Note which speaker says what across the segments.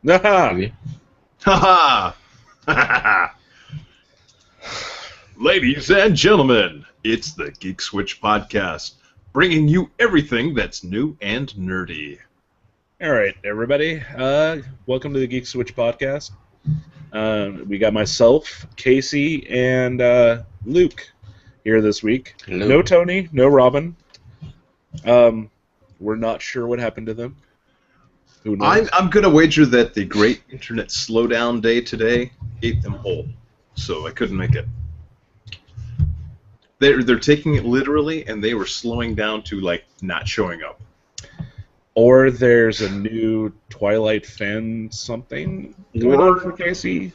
Speaker 1: Maybe.
Speaker 2: Ha ha! Ladies and gentlemen, it's the Geek Switch podcast, bringing you everything that's new and nerdy.
Speaker 3: All right, everybody. Welcome to the Geek Switch podcast. We got myself, Casey, and Luke here this week.
Speaker 1: Hello.
Speaker 3: No Tony, no Robin. We're not sure what happened to them. Who knows?
Speaker 2: I'm going to wager that the great internet slowdown day today ate them whole, so I couldn't make it. They're taking it literally, and they were slowing down to, like, not showing up.
Speaker 3: Or there's a new Twilight fan something going on for Casey.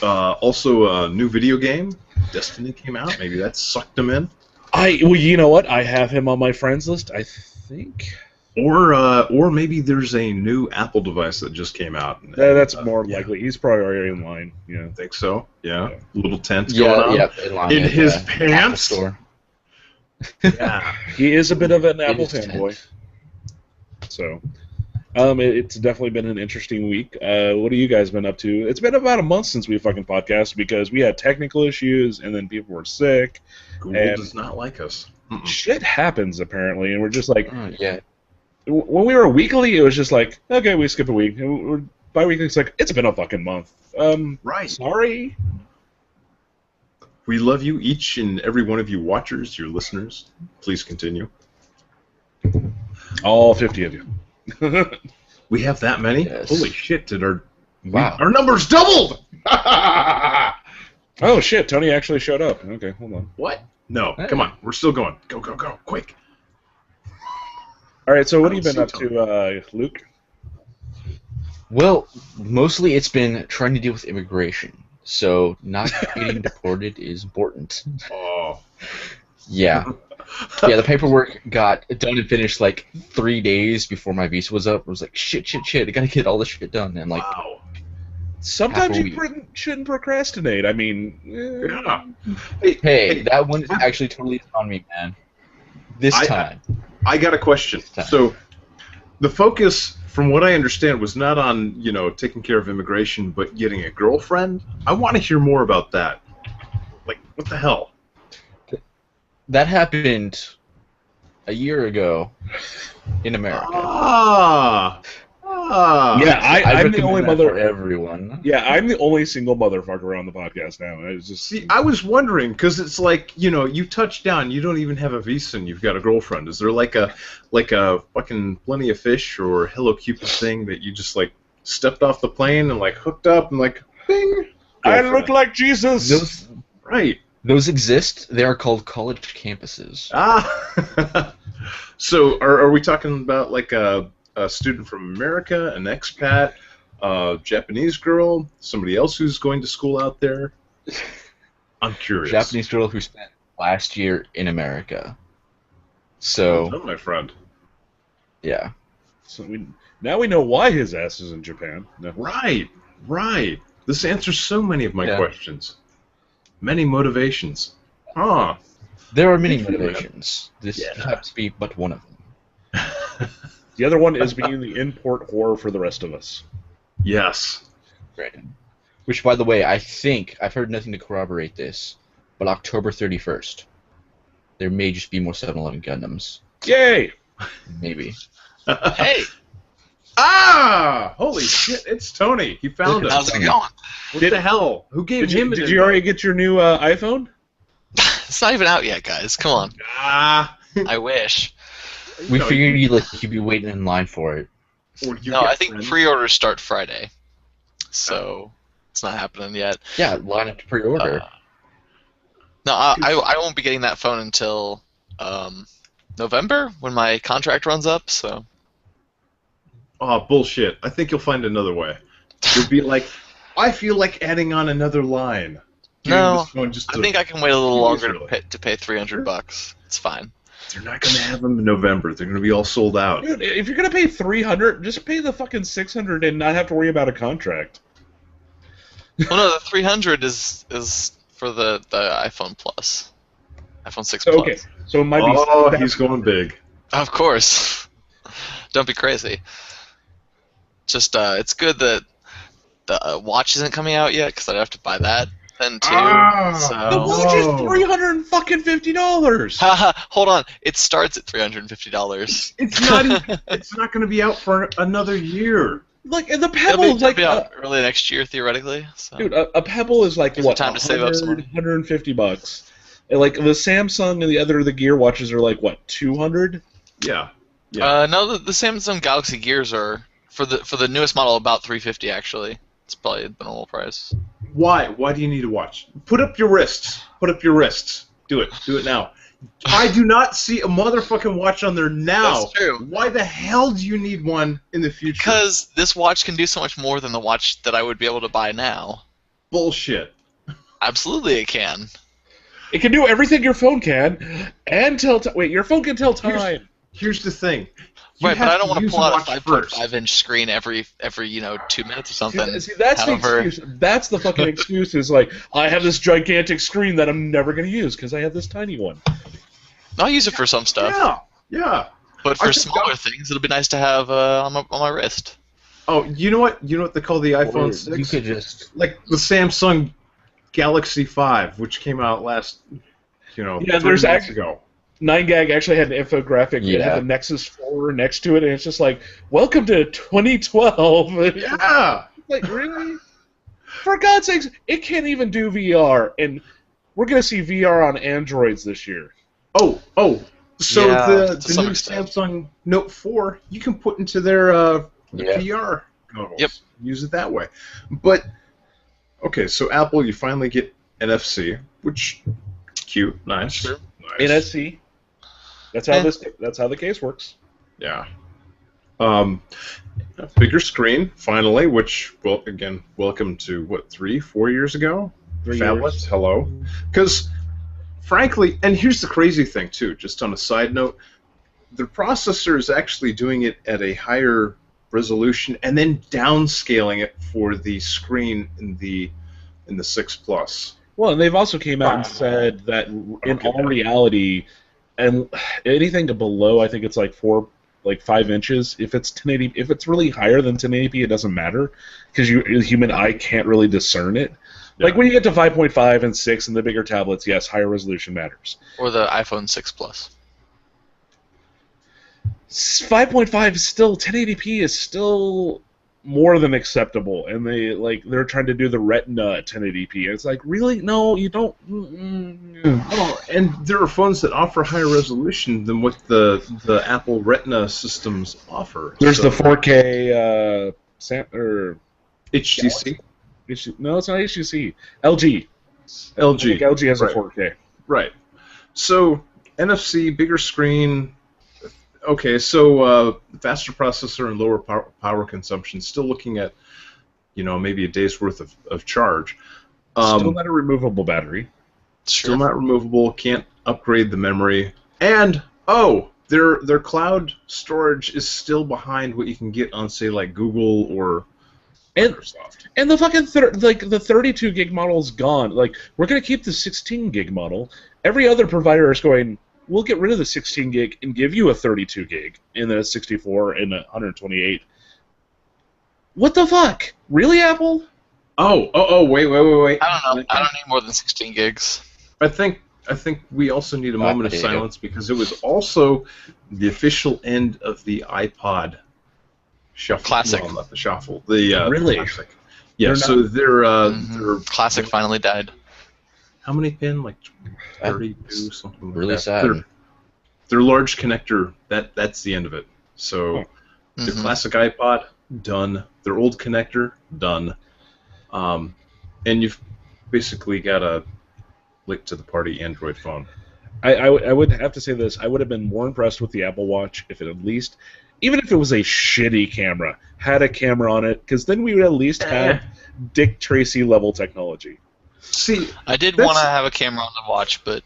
Speaker 2: Also, a new video game, Destiny, came out. Maybe that sucked them in.
Speaker 3: Well, you know what? I have him on my friends list, I think.
Speaker 2: Or maybe there's a new Apple device that just came out.
Speaker 3: That's more likely. He's probably already in line. Yeah.
Speaker 2: I think so. Yeah.
Speaker 3: Yeah.
Speaker 2: Little tent going on.
Speaker 1: In
Speaker 2: his
Speaker 1: Apple
Speaker 2: pants.
Speaker 1: Store.
Speaker 2: Yeah.
Speaker 3: He is a bit of an Apple
Speaker 1: is
Speaker 3: fanboy. So, it's definitely been an interesting week. What have you guys been up to? It's been about a month since we fucking podcasted because we had technical issues and then people were sick.
Speaker 2: Google
Speaker 3: And-
Speaker 2: does not like us. Mm-mm.
Speaker 3: Shit happens apparently, and we're just like,
Speaker 1: Yeah.
Speaker 3: when we were weekly, it was just like, okay, we skip a week. Bi-weekly, it's like, it's been a fucking month.
Speaker 2: Right.
Speaker 3: Sorry.
Speaker 2: We love you, each and every one of you watchers, your listeners. Please continue.
Speaker 3: All 50 of you.
Speaker 2: We have that many?
Speaker 1: Yes.
Speaker 2: Holy shit,
Speaker 1: Wow.
Speaker 2: our numbers doubled!
Speaker 3: Oh shit, Tony actually showed up. Okay, hold on.
Speaker 2: What? No,
Speaker 1: Hey.
Speaker 2: come on. We're still going. Go, go, go, quick.
Speaker 3: All right, so what
Speaker 2: I
Speaker 3: have you
Speaker 2: don't
Speaker 3: been up
Speaker 2: see
Speaker 3: to, Luke?
Speaker 1: Well, mostly it's been trying to deal with immigration. So not getting deported is important.
Speaker 2: Oh.
Speaker 1: Yeah. Yeah, the paperwork got done and finished like 3 days before my visa was up. I was like, shit, I gotta get all this shit done. And like,
Speaker 2: Wow.
Speaker 3: Sometimes
Speaker 1: half a
Speaker 3: you
Speaker 1: week.
Speaker 3: shouldn't procrastinate. I mean,
Speaker 2: Yeah.
Speaker 1: hey, that one is actually totally on me, man. This time.
Speaker 2: I got a question.
Speaker 1: Time.
Speaker 2: So, the focus, from what I understand, was not on, taking care of immigration, but getting a girlfriend. I want to hear more about that. Like, what the hell?
Speaker 1: That happened a year ago in America.
Speaker 2: Ah.
Speaker 3: yeah, I'm the
Speaker 1: recommend
Speaker 3: only
Speaker 1: that
Speaker 3: mother.
Speaker 1: for everyone.
Speaker 3: Yeah, I'm the only single motherfucker on the podcast now. It's just
Speaker 2: See, I was wondering, because it's like, you touch down, you don't even have a visa, and you've got a girlfriend. Is there like a fucking Plenty of Fish or Hello Cupid thing that you just, like, stepped off the plane and, like, hooked up and, like, bing?
Speaker 3: I
Speaker 2: girlfriend?
Speaker 3: look like Jesus.
Speaker 2: Right.
Speaker 1: Those exist. They are called college campuses.
Speaker 2: Ah. So, are we talking about, like, a student from America, an expat, a Japanese girl, somebody else who's going to school out there? I'm curious.
Speaker 1: Japanese girl who spent last year in America. So,
Speaker 2: Oh, my friend.
Speaker 1: yeah.
Speaker 3: So now we know why his ass is in Japan. No.
Speaker 2: Right. This answers so many of my
Speaker 1: Yeah.
Speaker 2: questions. Many motivations. Huh.
Speaker 1: There are many
Speaker 2: Good for you, man.
Speaker 1: motivations. This
Speaker 2: Yeah.
Speaker 1: happens to be but one of them.
Speaker 3: The other one is being the import whore for the rest of us.
Speaker 2: Yes.
Speaker 1: Granted. Which, by the way, I think, I've heard nothing to corroborate this, but October 31st, there may just be more 7-Eleven Gundams.
Speaker 3: Yay!
Speaker 1: Maybe.
Speaker 4: Hey,
Speaker 2: Ah! Holy shit! It's Tony. He found us.
Speaker 4: how's it going?
Speaker 2: What the hell? Who gave him?
Speaker 3: Did you already get your new iPhone?
Speaker 4: It's not even out yet, guys. Come on.
Speaker 2: Ah.
Speaker 4: I wish.
Speaker 1: We
Speaker 2: No,
Speaker 1: figured you'd be waiting in line for it.
Speaker 2: or you
Speaker 4: No,
Speaker 2: get
Speaker 4: I think
Speaker 2: friends.
Speaker 4: pre-orders start Friday, so it's not happening yet.
Speaker 1: Yeah, line up to pre-order.
Speaker 4: No, I won't be getting that phone until November when my contract runs up. So
Speaker 2: Oh, bullshit. I think you'll find another way. You'll be like, I feel like adding on another line. Getting
Speaker 4: No,
Speaker 2: this phone just
Speaker 4: I
Speaker 2: to-
Speaker 4: think I can wait a little longer
Speaker 2: Easily.
Speaker 4: to pay $300. It's fine.
Speaker 2: They're not going to have them in November. They're going to be all sold out.
Speaker 3: Dude, if you're gonna pay $300, just pay the fucking $600 and not have to worry about a contract.
Speaker 4: Well, no, the 300 is for the iPhone Plus, iPhone 6
Speaker 3: So,
Speaker 4: Plus.
Speaker 3: okay, so it might be.
Speaker 2: Oh, he's going big.
Speaker 4: Of course. Don't be crazy. Just it's good that the watch isn't coming out yet because I'd have to buy that then too.
Speaker 1: The watch is $350.
Speaker 4: Haha, hold on. It starts at $350.
Speaker 2: It's not going to be out for another year.
Speaker 1: Like, and the
Speaker 4: It'll
Speaker 1: Pebble is like,
Speaker 4: be out early next year theoretically. So.
Speaker 1: dude, a Pebble is like
Speaker 4: Gives me
Speaker 1: what?
Speaker 4: time to save up some money.
Speaker 1: $150. And like the Samsung and the Gear watches are like what, 200?
Speaker 2: Yeah.
Speaker 4: No, the Samsung Galaxy Gears are for the newest model about $350 actually. It's probably the normal price.
Speaker 2: Why? Why do you need a watch? Put up your wrists. Put up your wrists. Do it. Do it now. I do not see a motherfucking watch on there now.
Speaker 4: That's true.
Speaker 2: Why the hell do you need one in the future?
Speaker 4: Because this watch can do so much more than the watch that I would be able to buy now.
Speaker 2: Bullshit.
Speaker 4: Absolutely, it can.
Speaker 1: It can do everything your phone can, and tell time. Wait, your phone can tell time.
Speaker 2: Here's the thing.
Speaker 4: Right, but I don't want to pull out a
Speaker 2: 5.5
Speaker 4: 5.5-inch screen every 2 minutes or something.
Speaker 1: See, that's
Speaker 4: However,
Speaker 1: the excuse. That's the fucking excuse. Is like, I have this gigantic screen that I'm never going to use because I have this tiny one.
Speaker 4: I'll use it for some stuff.
Speaker 2: Yeah.
Speaker 4: But for smaller things, it'll be nice to have on my wrist.
Speaker 2: Oh, you know what? You know what they call the iPhone 6?
Speaker 1: You could just
Speaker 2: like the Samsung Galaxy 5, which came out last, 3 months ago.
Speaker 1: 9gag actually had an infographic.
Speaker 2: Yeah.
Speaker 1: It had the Nexus 4 next to it, and it's just like, welcome to 2012.
Speaker 2: Yeah.
Speaker 1: Like, really? For God's sakes, it can't even do VR, and we're going to see VR on Androids this year.
Speaker 2: Oh. So
Speaker 4: Yeah,
Speaker 2: the new
Speaker 4: extent.
Speaker 2: Samsung Note 4, you can put into their VR goggles.
Speaker 4: Yep.
Speaker 2: Use it that way. But, okay, so Apple, you finally get NFC, which, cute, nice.
Speaker 4: Sure.
Speaker 2: Nice.
Speaker 1: NFC. That's how the case works.
Speaker 2: Yeah. Bigger screen, finally, which, well, again, welcome to, 3-4 years ago?
Speaker 1: 3
Speaker 2: Phablets,
Speaker 1: years.
Speaker 2: hello. Because, frankly, and here's the crazy thing, too, just on a side note, the processor is actually doing it at a higher resolution and then downscaling it for the screen in the 6 Plus.
Speaker 1: Well, and they've also came out and said that in all reality, and anything below, I think it's like 5 inches. If it's 1080, if it's really higher than 1080p, it doesn't matter because the human eye can't really discern it.
Speaker 2: Yeah.
Speaker 1: Like when you get to 5.5 and 6 and the bigger tablets, yes, higher resolution matters.
Speaker 4: Or the iPhone 6 Plus.
Speaker 1: 5.5 is still 1080p is still more than acceptable, and they're trying to do the Retina at 1080p. It's like, really? No, you don't.
Speaker 2: Oh, and there are phones that offer higher resolution than what the Apple Retina systems offer.
Speaker 1: There's the 4K
Speaker 2: HTC.
Speaker 1: No, it's not HTC. LG.
Speaker 2: LG.
Speaker 1: I think LG has
Speaker 2: Right.
Speaker 1: a 4K.
Speaker 2: Right. So NFC, bigger screen. Okay, so faster processor and lower power consumption. Still looking at, maybe a day's worth of charge.
Speaker 1: Still not a removable battery.
Speaker 2: Still not removable. Can't upgrade the memory. And their cloud storage is still behind what you can get on, say, like Google or Microsoft.
Speaker 1: And the fucking the 32 gig model is gone. Like, we're gonna keep the 16 gig model. Every other provider is going, we'll get rid of the 16 gig and give you a 32 gig and then a 64 and a 128. What the fuck? Really, Apple?
Speaker 2: Wait.
Speaker 4: I don't know. I don't need more than 16 gigs.
Speaker 2: I think we also need a moment of silence because it was also the official end of the iPod shuffle.
Speaker 4: Classic.
Speaker 2: Well, not the shuffle. The
Speaker 1: Really?
Speaker 2: Classic. Yeah. So their
Speaker 4: Classic finally died.
Speaker 2: how many pin? Like 32, something like
Speaker 1: Really
Speaker 2: that.
Speaker 1: sad.
Speaker 2: Their large connector. That's the end of it. So their classic iPod done. Their old connector done. And you've basically got a late to the party Android phone.
Speaker 1: I would have to say this. I would have been more impressed with the Apple Watch if it at least, even if it was a shitty camera, had a camera on it, because then we would at least have Dick Tracy level technology.
Speaker 2: See,
Speaker 4: I did want to have a camera on the watch, but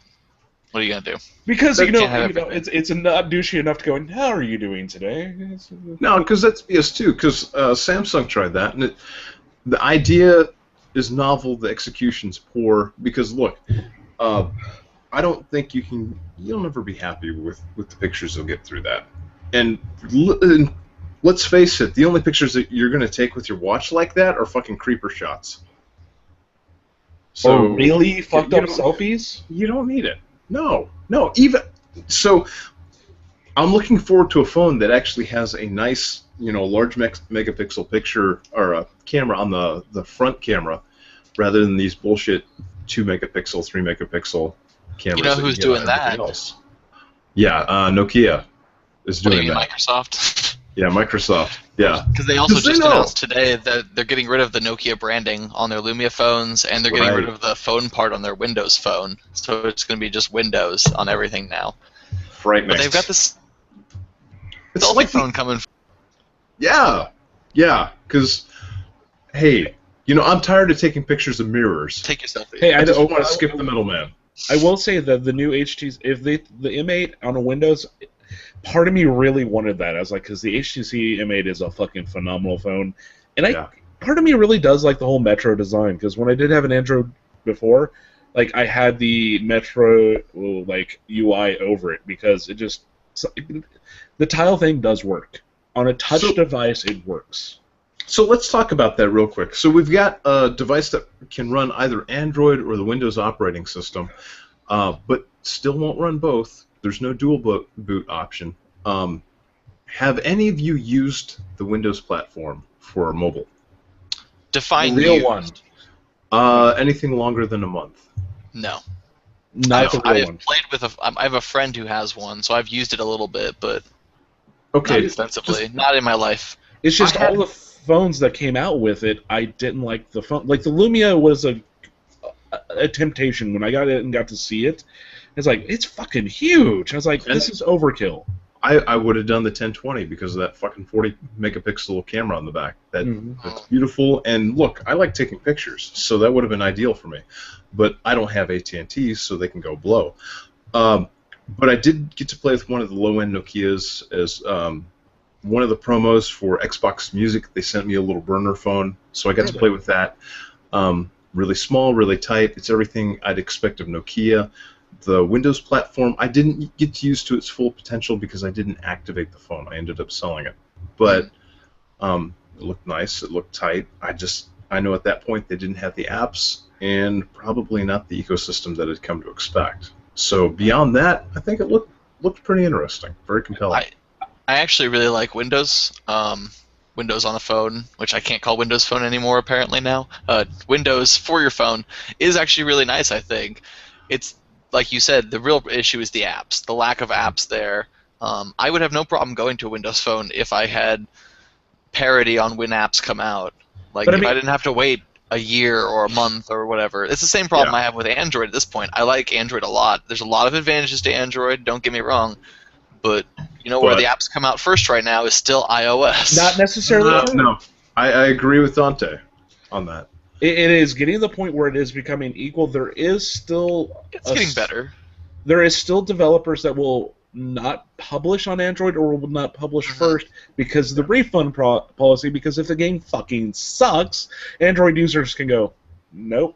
Speaker 4: what are you gonna do?
Speaker 1: Because
Speaker 4: Can't have everything.
Speaker 1: it's not douchey enough to go, how are you doing today?
Speaker 2: no, because that's BS2. Because Samsung tried that, and the idea is novel. The execution's poor. Because look, I don't think you'll never be happy with the pictures you'll get through that. And let's face it, the only pictures that you're going to take with your watch like that are fucking creeper shots. So
Speaker 1: Or really fucked
Speaker 2: you
Speaker 1: up
Speaker 2: don't-
Speaker 1: selfies?
Speaker 2: You don't need it. No. Even so, I'm looking forward to a phone that actually has a nice, large megapixel picture or a camera on the front camera, rather than these bullshit 2 megapixel, 3 megapixel cameras.
Speaker 4: You know
Speaker 2: that
Speaker 4: who's
Speaker 2: get on
Speaker 4: doing that?
Speaker 2: everything else. Yeah, Nokia is
Speaker 4: What do
Speaker 2: doing
Speaker 4: you mean,
Speaker 2: that.
Speaker 4: Microsoft?
Speaker 2: Yeah, Microsoft. Yeah.
Speaker 4: Because they also
Speaker 2: 'Cause they
Speaker 4: just
Speaker 2: know.
Speaker 4: announced today that they're getting rid of the Nokia branding on their Lumia phones, and they're getting
Speaker 2: Right.
Speaker 4: rid of the phone part on their Windows phone. So it's going to be just Windows on everything now.
Speaker 2: Frightening.
Speaker 4: But they've got this
Speaker 2: It's
Speaker 4: selfie
Speaker 2: like
Speaker 4: phone coming.
Speaker 2: Yeah, because, hey, I'm tired of taking pictures of mirrors.
Speaker 4: Take your selfie.
Speaker 1: Hey,
Speaker 2: I just
Speaker 1: don't-
Speaker 2: want to skip the middleman.
Speaker 1: I will say that the new HTC, the M8 on a Windows, part of me really wanted that. I was like, because the HTC M8 is a fucking phenomenal phone, and part of me really does like the whole Metro design. Because when I did have an Android before, like I had the Metro like UI over it because it just the tile thing does work on a touch device. It works.
Speaker 2: So let's talk about that real quick. So we've got a device that can run either Android or the Windows operating system, but still won't run both. There's no dual boot option. Have any of you used the Windows platform for mobile?
Speaker 4: Define
Speaker 1: The real
Speaker 4: used.
Speaker 1: one.
Speaker 2: Anything longer than a month?
Speaker 4: No.
Speaker 1: Not the real
Speaker 4: I've
Speaker 1: one.
Speaker 4: played with I have a friend who has one, so I've used it a little bit, but
Speaker 2: Okay.
Speaker 4: not extensively. Not in my life.
Speaker 1: It's just
Speaker 2: I had-
Speaker 1: all the phones that came out with it. I didn't like the phone. Like the Lumia was a temptation when I got it and got to see it. It's like it's fucking huge. I was like, this is overkill.
Speaker 2: I would have done the 1020 because of that fucking 40 megapixel camera on the back. That's beautiful. And look, I like taking pictures, so that would have been ideal for me. But I don't have AT&T, so they can go blow. But I did get to play with one of the low-end Nokias as one of the promos for Xbox Music. They sent me a little burner phone, so I got to play with that. Really small, really tight. It's everything I'd expect of Nokia. The Windows platform, I didn't get used to its full potential because I didn't activate the phone. I ended up selling it. But it looked nice. It looked tight. I know at that point they didn't have the apps and probably not the ecosystem that I'd come to expect. So beyond that, I think it looked pretty interesting. Very compelling.
Speaker 4: I actually really like Windows. Windows on the phone, which I can't call Windows Phone anymore apparently now. Windows for your phone is actually really nice, I think. It's like you said, the real issue is the apps, the lack of apps there. I would have no problem going to a Windows Phone if I had parity on when apps come out. Like
Speaker 1: But I
Speaker 4: if
Speaker 1: mean-
Speaker 4: I didn't have to wait a year or a month or whatever. It's the same problem I have with Android at this point. I like Android a lot. There's a lot of advantages to Android, don't get me wrong. But where the apps come out first right now is still iOS.
Speaker 1: Not necessarily. true.
Speaker 2: No. I agree with Dante on that.
Speaker 1: It is getting to the point where it is becoming equal. There is still
Speaker 4: It's getting better.
Speaker 1: There is still developers that will not publish on Android or will not publish first because of the refund policy. Because if the game fucking sucks, Android users can go, nope.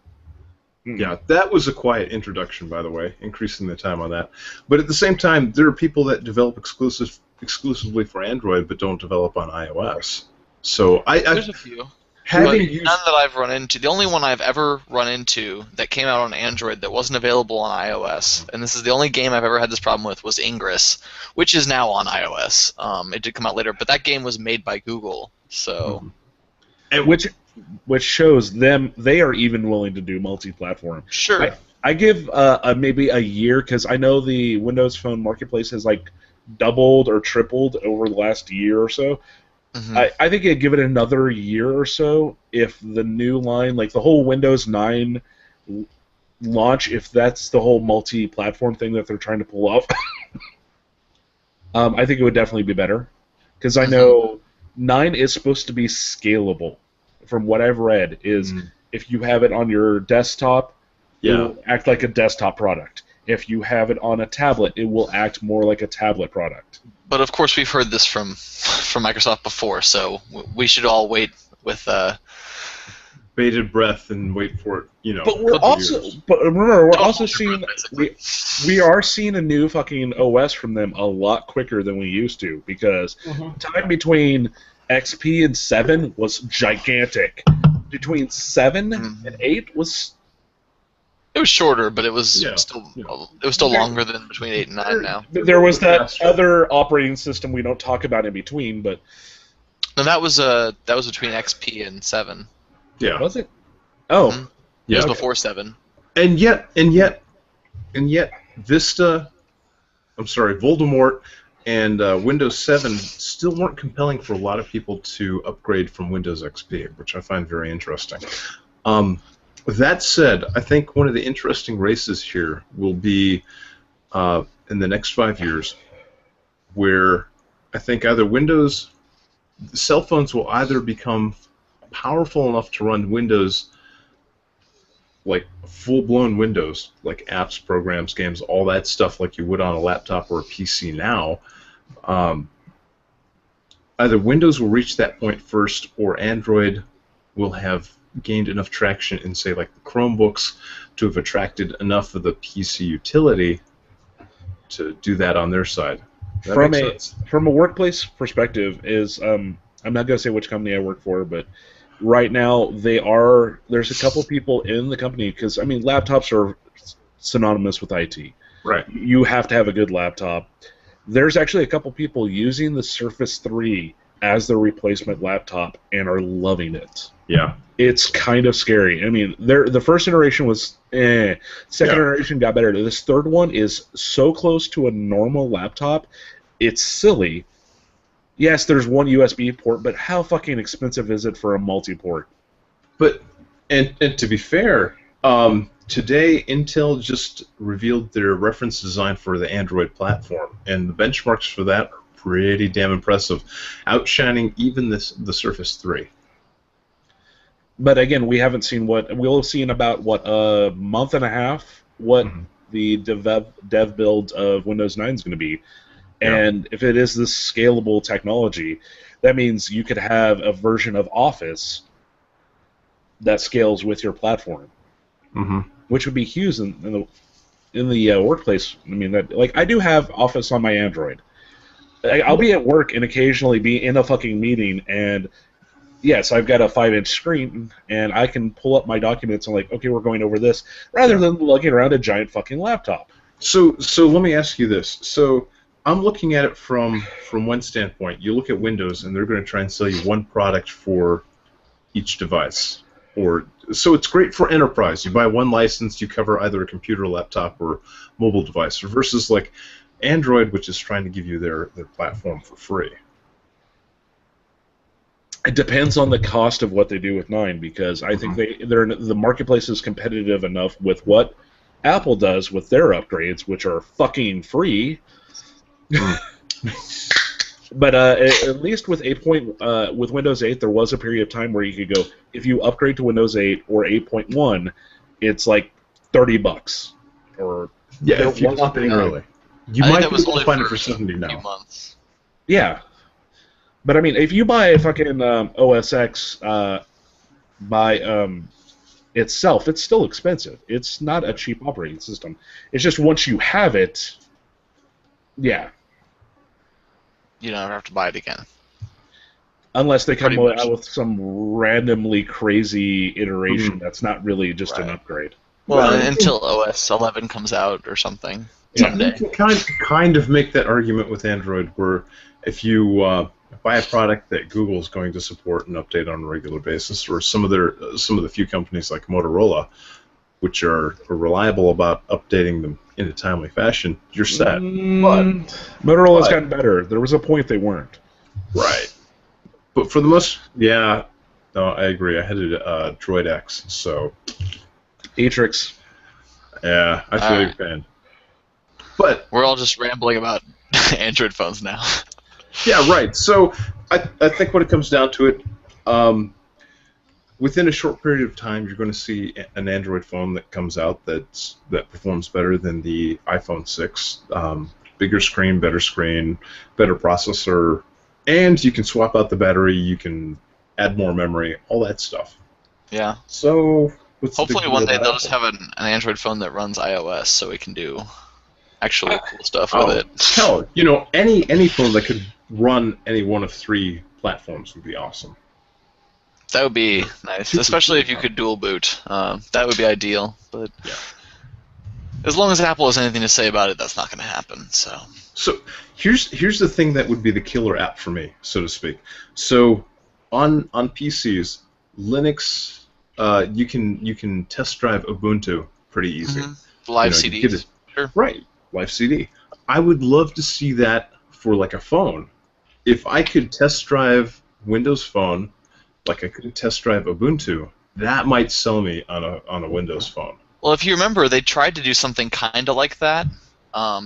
Speaker 2: Yeah, that was a quiet introduction, by the way, increasing the time on that. But at the same time, there are people that develop exclusively for Android but don't develop on iOS. So
Speaker 4: There's a few.
Speaker 2: having
Speaker 4: But
Speaker 2: used
Speaker 4: none that I've run into. The only one I've ever run into that came out on Android that wasn't available on iOS, and this is the only game I've ever had this problem with, was Ingress, which is now on iOS. It did come out later, but that game was made by Google, so...
Speaker 1: And which shows them they are even willing to do multi-platform.
Speaker 4: Sure.
Speaker 1: I give maybe a year because I know the Windows Phone marketplace has like doubled or tripled over the last year or so. I think I'd give it another year or so if the new line, like the whole Windows 9 launch, if that's the whole multi-platform thing that they're trying to pull off, I think it would definitely be better. Because I know 9 is supposed to be scalable. From what I've read, is if you have it on your desktop, it will act like a desktop product. If you have it on a tablet, it will act more like a tablet product.
Speaker 4: But of course, we've heard this from Microsoft before, so we should all wait with
Speaker 2: bated breath and wait for it,
Speaker 1: But we're remember, we're also seeing we are seeing a new fucking OS from them a lot quicker than we used to, because time between XP and 7 was gigantic. Between 7 and 8 was.
Speaker 4: It was shorter, but it was still longer than between 8 and 9 now.
Speaker 1: There was that other operating system we don't talk about in between, but.
Speaker 4: No, that was between XP and 7.
Speaker 2: Yeah.
Speaker 1: Was it? Oh.
Speaker 4: It was before 7.
Speaker 2: And yet, Vista, Voldemort, and Windows 7 still weren't compelling for a lot of people to upgrade from Windows XP, which I find very interesting. That said, I think one of the interesting races here will be in the next 5 years, where I think either cell phones will either become powerful enough to run Windows, like full-blown Windows, like apps, programs, games, all that stuff like you would on a laptop or a PC now. Either Windows will reach that point first, or Android will have gained enough traction in, say, like the Chromebooks to have attracted enough of the PC utility to do that on their side.
Speaker 1: From a workplace perspective, I'm not going to say which company I work for, but right now there's a couple people in the company, because I mean laptops are synonymous with IT.
Speaker 2: Right.
Speaker 1: You have to have a good laptop. There's actually a couple people using the Surface 3 as their replacement laptop and are loving it.
Speaker 2: Yeah.
Speaker 1: It's kind of scary. I mean, the first iteration was Second iteration got better. This third one is so close to a normal laptop, it's silly. Yes, there's one USB port, but how fucking expensive is it for a multi-port?
Speaker 2: But, and to be fair, today Intel just revealed their reference design for the Android platform, and the benchmarks for that are pretty damn impressive, outshining even the Surface 3.
Speaker 1: But again, we haven't seen we'll see in about a month and a half what the dev build of Windows 9 is going to be. And if it is this scalable technology, that means you could have a version of Office that scales with your platform, which would be huge in the workplace. I mean, I do have Office on my Android. I'll be at work and occasionally be in a fucking meeting, and yes, I've got a 5-inch screen, and I can pull up my documents and okay, we're going over this, rather than lugging around a giant fucking laptop.
Speaker 2: So let me ask you this. So I'm looking at it from one standpoint. You look at Windows, and they're going to try and sell you one product for each device. So it's great for enterprise. You buy one license, you cover either a computer, laptop, or mobile device, versus like Android, which is trying to give you their platform for free.
Speaker 1: It depends on the cost of what they do with 9, because I think the marketplace is competitive enough with what Apple does with their upgrades, which are fucking free. But at least with with Windows 8, there was a period of time where you could go, if you upgrade to Windows 8 or 8.1, it's like $30. Or
Speaker 2: if you pop in early, you might be able to find it for $70 now.
Speaker 4: Months.
Speaker 1: Yeah. But I mean, if you buy a fucking OS X by itself, it's still expensive. It's not a cheap operating system. It's just once you have it, you
Speaker 4: never have to buy it again.
Speaker 1: Unless they come out with some randomly crazy iteration that's not really just an upgrade.
Speaker 4: Well, until OS 11 comes out or something someday.
Speaker 2: You can kind of make that argument with Android, where if you buy a product that Google is going to support and update on a regular basis, or some of the few companies like Motorola, which are reliable about updating them in a timely fashion, you're set.
Speaker 1: Motorola's gotten better. There was a point they weren't.
Speaker 2: Right. But for the most, no, I agree. I had a Droid X, so.
Speaker 1: Atrix.
Speaker 2: Yeah, I feel your pain. But
Speaker 4: we're all just rambling about Android phones now.
Speaker 2: Yeah, right. So I think when it comes down to it, within a short period of time, you're going to see an Android phone that comes out that performs better than the iPhone 6. Bigger screen, better processor, and you can swap out the battery. You can add more memory, all that stuff.
Speaker 4: Yeah.
Speaker 2: So what's the big
Speaker 4: Hopefully
Speaker 2: deal
Speaker 4: one day
Speaker 2: about
Speaker 4: they'll just
Speaker 2: Apple?
Speaker 4: have an Android phone that runs iOS, so we can do actual cool stuff
Speaker 2: Oh,
Speaker 4: with it.
Speaker 2: hell, any phone that could run any one of 3 platforms would be awesome.
Speaker 4: That would be nice, especially if you could dual boot. That would be ideal. But
Speaker 2: Yeah.
Speaker 4: as long as Apple has anything to say about it, that's not going to happen.
Speaker 2: So here's the thing that would be the killer app for me, so to speak. So on PCs, Linux, you can test drive Ubuntu pretty easy.
Speaker 4: Live
Speaker 2: You get
Speaker 4: CDs.
Speaker 2: it-
Speaker 4: Sure.
Speaker 2: Right, live CD. I would love to see that for like a phone. If I could test drive Windows Phone, like I could test drive Ubuntu, that might sell me on a Windows phone.
Speaker 4: Well, if you remember, they tried to do something kind of like that.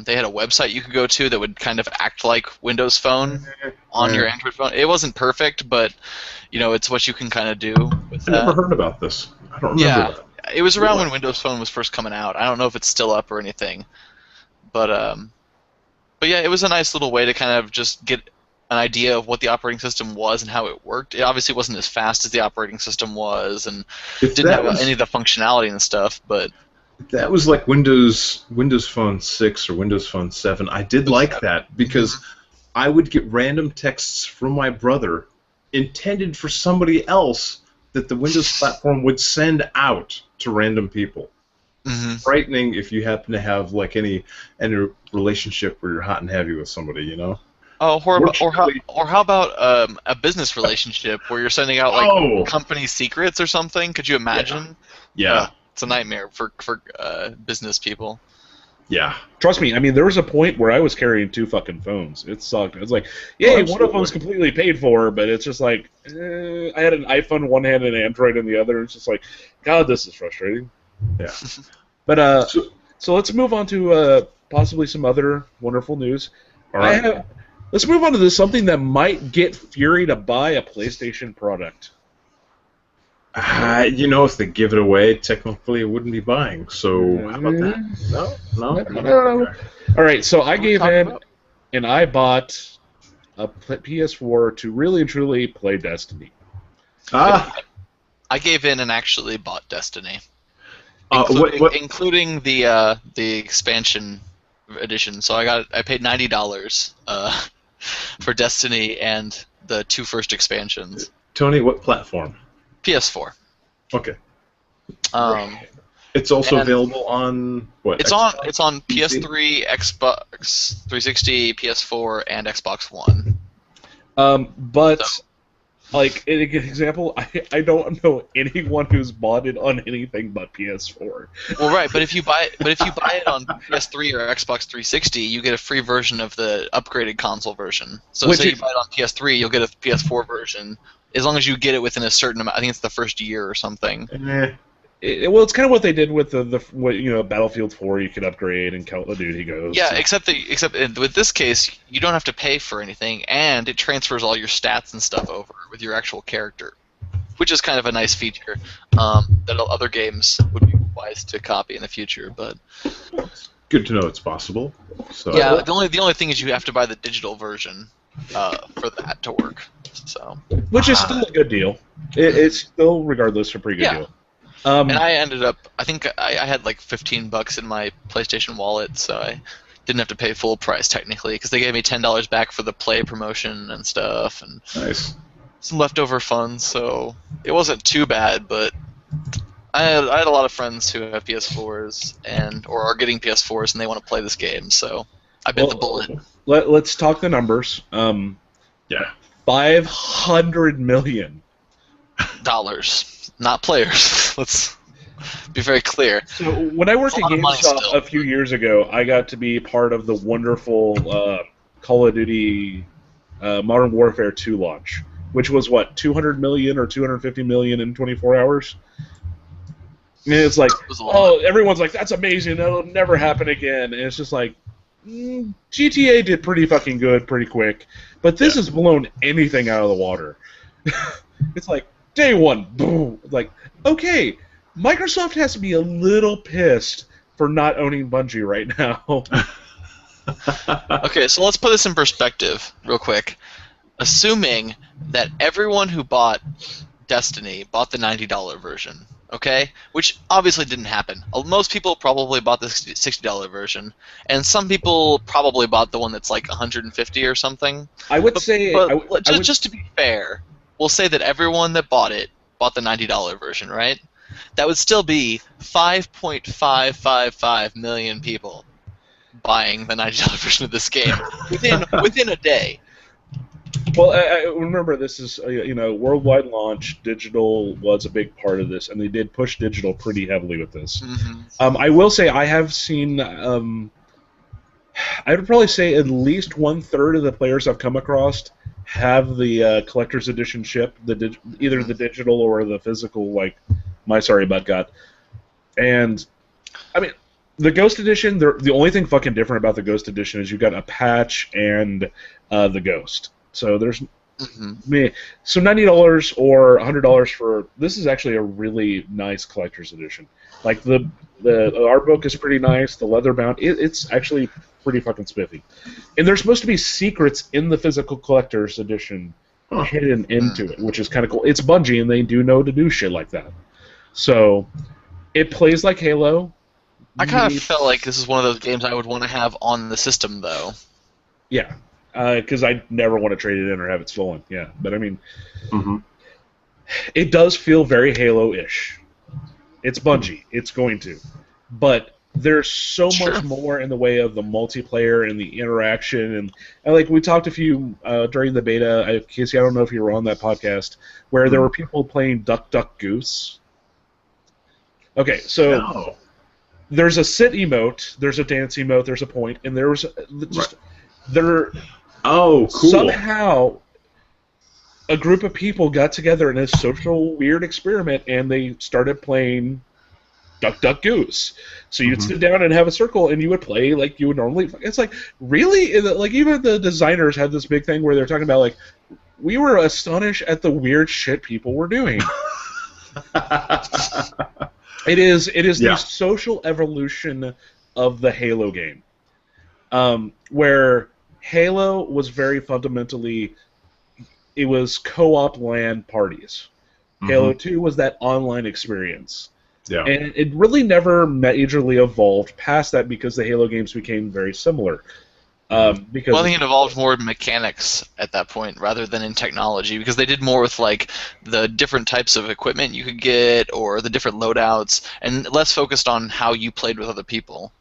Speaker 4: They had a website you could go to that would kind of act like Windows Phone on your Android phone. It wasn't perfect, but it's what you can kind of do with
Speaker 2: I
Speaker 4: that.
Speaker 2: never heard about this. I don't remember
Speaker 4: Yeah,
Speaker 2: that.
Speaker 4: it was around when Windows Phone was first coming out. I don't know if it's still up or anything, but yeah, it was a nice little way to kind of just get an idea of what the operating system was and how it worked. It obviously wasn't as fast as the operating system was, and
Speaker 2: If
Speaker 4: didn't
Speaker 2: that
Speaker 4: have
Speaker 2: was-
Speaker 4: any of the functionality and stuff. But
Speaker 2: That was like Windows Phone 6 or Windows Phone 7. I did like that because I would get random texts from my brother intended for somebody else that the Windows platform would send out to random people. Frightening if you happen to have like any relationship where you're hot and heavy with somebody, you know?
Speaker 4: Oh,
Speaker 2: Fortunately-
Speaker 4: or how about a business relationship where you're sending out like
Speaker 2: Oh!
Speaker 4: company secrets or something? Could you imagine?
Speaker 2: Yeah,
Speaker 4: It's a nightmare for business people.
Speaker 2: yeah.
Speaker 1: Trust me, I mean, there was a point where I was carrying 2 fucking phones. It sucked. It's like, yay, one of them's completely paid for, but it's just like, I had an iPhone in one hand and an Android in the other. It's just like, God, this is frustrating.
Speaker 2: Yeah.
Speaker 1: But so let's move on to possibly some other wonderful news.
Speaker 2: All right.
Speaker 1: Let's move on to this, something that might get Fury to buy a PlayStation product.
Speaker 2: If they give it away, technically it wouldn't be buying. So how about that? No.
Speaker 1: All right, so I gave
Speaker 4: talking
Speaker 1: in,
Speaker 4: about?
Speaker 1: and I bought a PS4 to really and truly play Destiny.
Speaker 4: I gave in and actually bought Destiny, including the expansion edition. So I paid $90 for Destiny and the 2 first expansions.
Speaker 2: Tony, what platform?
Speaker 4: PS4.
Speaker 2: Okay. It's
Speaker 4: and
Speaker 2: also available on what?
Speaker 4: It's on PS3, Xbox 360, PS4, and Xbox One.
Speaker 1: But like an example, I don't know anyone who's bought it on anything but PS4.
Speaker 4: Well, right, but if you buy it on PS3 or Xbox 360, you get a free version of the upgraded console version. So say you buy it on PS3, you'll get a PS4 version as long as you get it within a certain amount. I think it's the first year or something.
Speaker 1: Well, it's kind of what they did with the Battlefield 4. You could upgrade, and Call of Duty goes.
Speaker 4: Yeah, except with this case, you don't have to pay for anything, and it transfers all your stats and stuff over with your actual character, which is kind of a nice feature that other games would be wise to copy in the future. But
Speaker 2: good to know it's possible. So
Speaker 4: yeah, the only thing is you have to buy the digital version for that to work. So
Speaker 1: which is still a good deal. It's still, regardless, a pretty good deal.
Speaker 4: And I ended up, I think I had like $15 in my PlayStation wallet, so I didn't have to pay full price technically, because they gave me $10 back for the Play promotion and stuff, and
Speaker 2: nice.
Speaker 4: some leftover funds, so it wasn't too bad. But I had a lot of friends who have PS4s or are getting PS4s, and they want to play this game, so I bit the bullet.
Speaker 1: Let's talk the numbers.
Speaker 2: Yeah.
Speaker 1: $500 million.
Speaker 4: Not players. Let's be very clear.
Speaker 1: So when I worked at
Speaker 4: It's a lot of money
Speaker 1: GameStop
Speaker 4: still.
Speaker 1: a few years ago, I got to be part of the wonderful Call of Duty Modern Warfare 2 launch, which was what, 200 million or 250 million in 24 hours. And it's like, everyone's like, that's amazing. That'll never happen again. And it's just like, GTA did pretty fucking good, pretty quick, but this has blown anything out of the water. It's like, day one, boom. Like, okay, Microsoft has to be a little pissed for not owning Bungie right now.
Speaker 4: Okay, so let's put this in perspective real quick. Assuming that everyone who bought Destiny bought the $90 version, okay? Which obviously didn't happen. Most people probably bought the $60 version, and some people probably bought the one that's like $150 or something.
Speaker 1: I would say,
Speaker 4: But just to be fair, we'll say that everyone that bought it bought the $90 version, right? That would still be 5.555 million people buying the $90 version of this game within a day.
Speaker 1: Well, I remember this is worldwide launch. Digital was a big part of this, and they did push digital pretty heavily with this.
Speaker 4: Mm-hmm.
Speaker 1: I will say I have seen. I would probably say at least 1/3 of the players I've come across have the collector's edition ship, either the digital or the physical, like my sorry butt got. And I mean, the Ghost Edition. The only thing fucking different about the Ghost Edition is you got a patch and the Ghost. So there's so $90 or $100 for this is actually a really nice collector's edition. Like the art book is pretty nice. The leather bound, it's actually pretty fucking spiffy. And there's supposed to be secrets in the physical collector's edition hidden into it, which is kind of cool. It's Bungie, and they do know to do shit like that. So it plays like Halo.
Speaker 4: I kind of felt like this is one of those games I would want to have on the system, though.
Speaker 1: Yeah. Because I never want to trade it in or have it stolen. Yeah, but I mean, it does feel very Halo-ish. It's Bungie. It's going to. But there's so much more in the way of the multiplayer and the interaction. And like we talked a few during the beta, Casey, I don't know if you were on that podcast, where there were people playing Duck, Duck, Goose. Okay, so there's a sit emote, there's a dance emote, there's a point, and there was
Speaker 2: Oh, cool.
Speaker 1: Somehow, a group of people got together in a social weird experiment, and they started playing Duck, Duck, Goose. So you'd sit down and have a circle, and you would play like you would normally. It's like, really? Like, even the designers had this big thing where they're talking about, like, we were astonished at the weird shit people were doing. It is the social evolution of the Halo game, where Halo was very fundamentally, it was co-op LAN parties. Halo 2 was that online experience.
Speaker 2: Yeah.
Speaker 1: And it really never majorly evolved past that because the Halo games became very similar. Because
Speaker 4: I think it evolved more in mechanics at that point rather than in technology, because they did more with like the different types of equipment you could get or the different loadouts, and less focused on how you played with other people.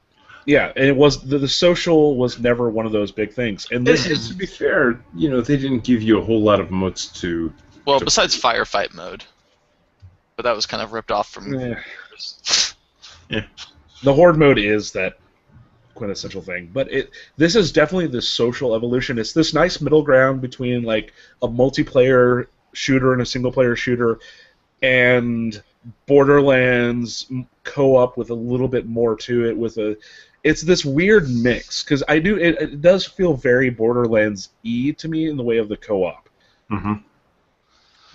Speaker 1: Yeah, and it was the social was never one of those big things. And this
Speaker 2: to be fair, they didn't give you a whole lot of modes to.
Speaker 4: Well, besides firefight mode, but that was kind of ripped off from.
Speaker 1: Yeah. The horde mode is that quintessential thing, but this is definitely the social evolution. It's this nice middle ground between like a multiplayer shooter and a single player shooter, and Borderlands co-op with a little bit more to it. It's this weird mix, because it does feel very Borderlands-y to me in the way of the co-op.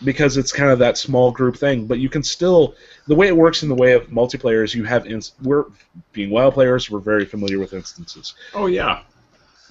Speaker 1: Because it's kind of that small group thing, but you can still, the way it works in the way of multiplayer is you have, we're being WoW players, we're very familiar with instances.
Speaker 2: Oh yeah.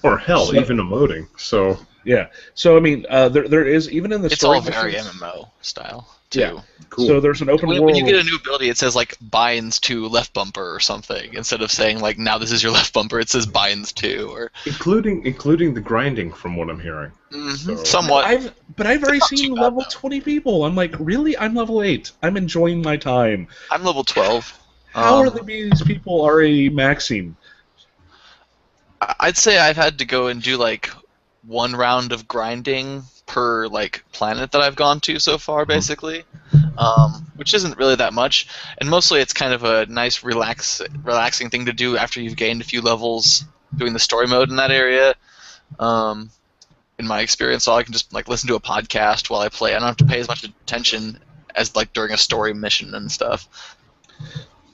Speaker 2: Or hell, even emoting, so.
Speaker 1: Yeah, so I mean, there is, even in the story
Speaker 4: it's all very MMO style, too.
Speaker 1: Yeah, cool. So there's an open world.
Speaker 4: When you get a new ability, it says, like, binds to left bumper or something. Instead of saying, like, now this is your left bumper, it says binds to. Or
Speaker 2: Including the grinding, from what I'm hearing.
Speaker 4: So. Somewhat.
Speaker 1: I've already seen level 20 people. I'm like, really? I'm level 8. I'm enjoying my time.
Speaker 4: I'm level 12.
Speaker 1: How are these people already maxing?
Speaker 4: I'd say I've had to go and do, like, one round of grinding per like planet that I've gone to so far, basically, which isn't really that much, and mostly it's kind of a nice relaxing thing to do after you've gained a few levels doing the story mode in that area. In my experience, so I can just like listen to a podcast while I play. I don't have to pay as much attention as like during a story mission and stuff.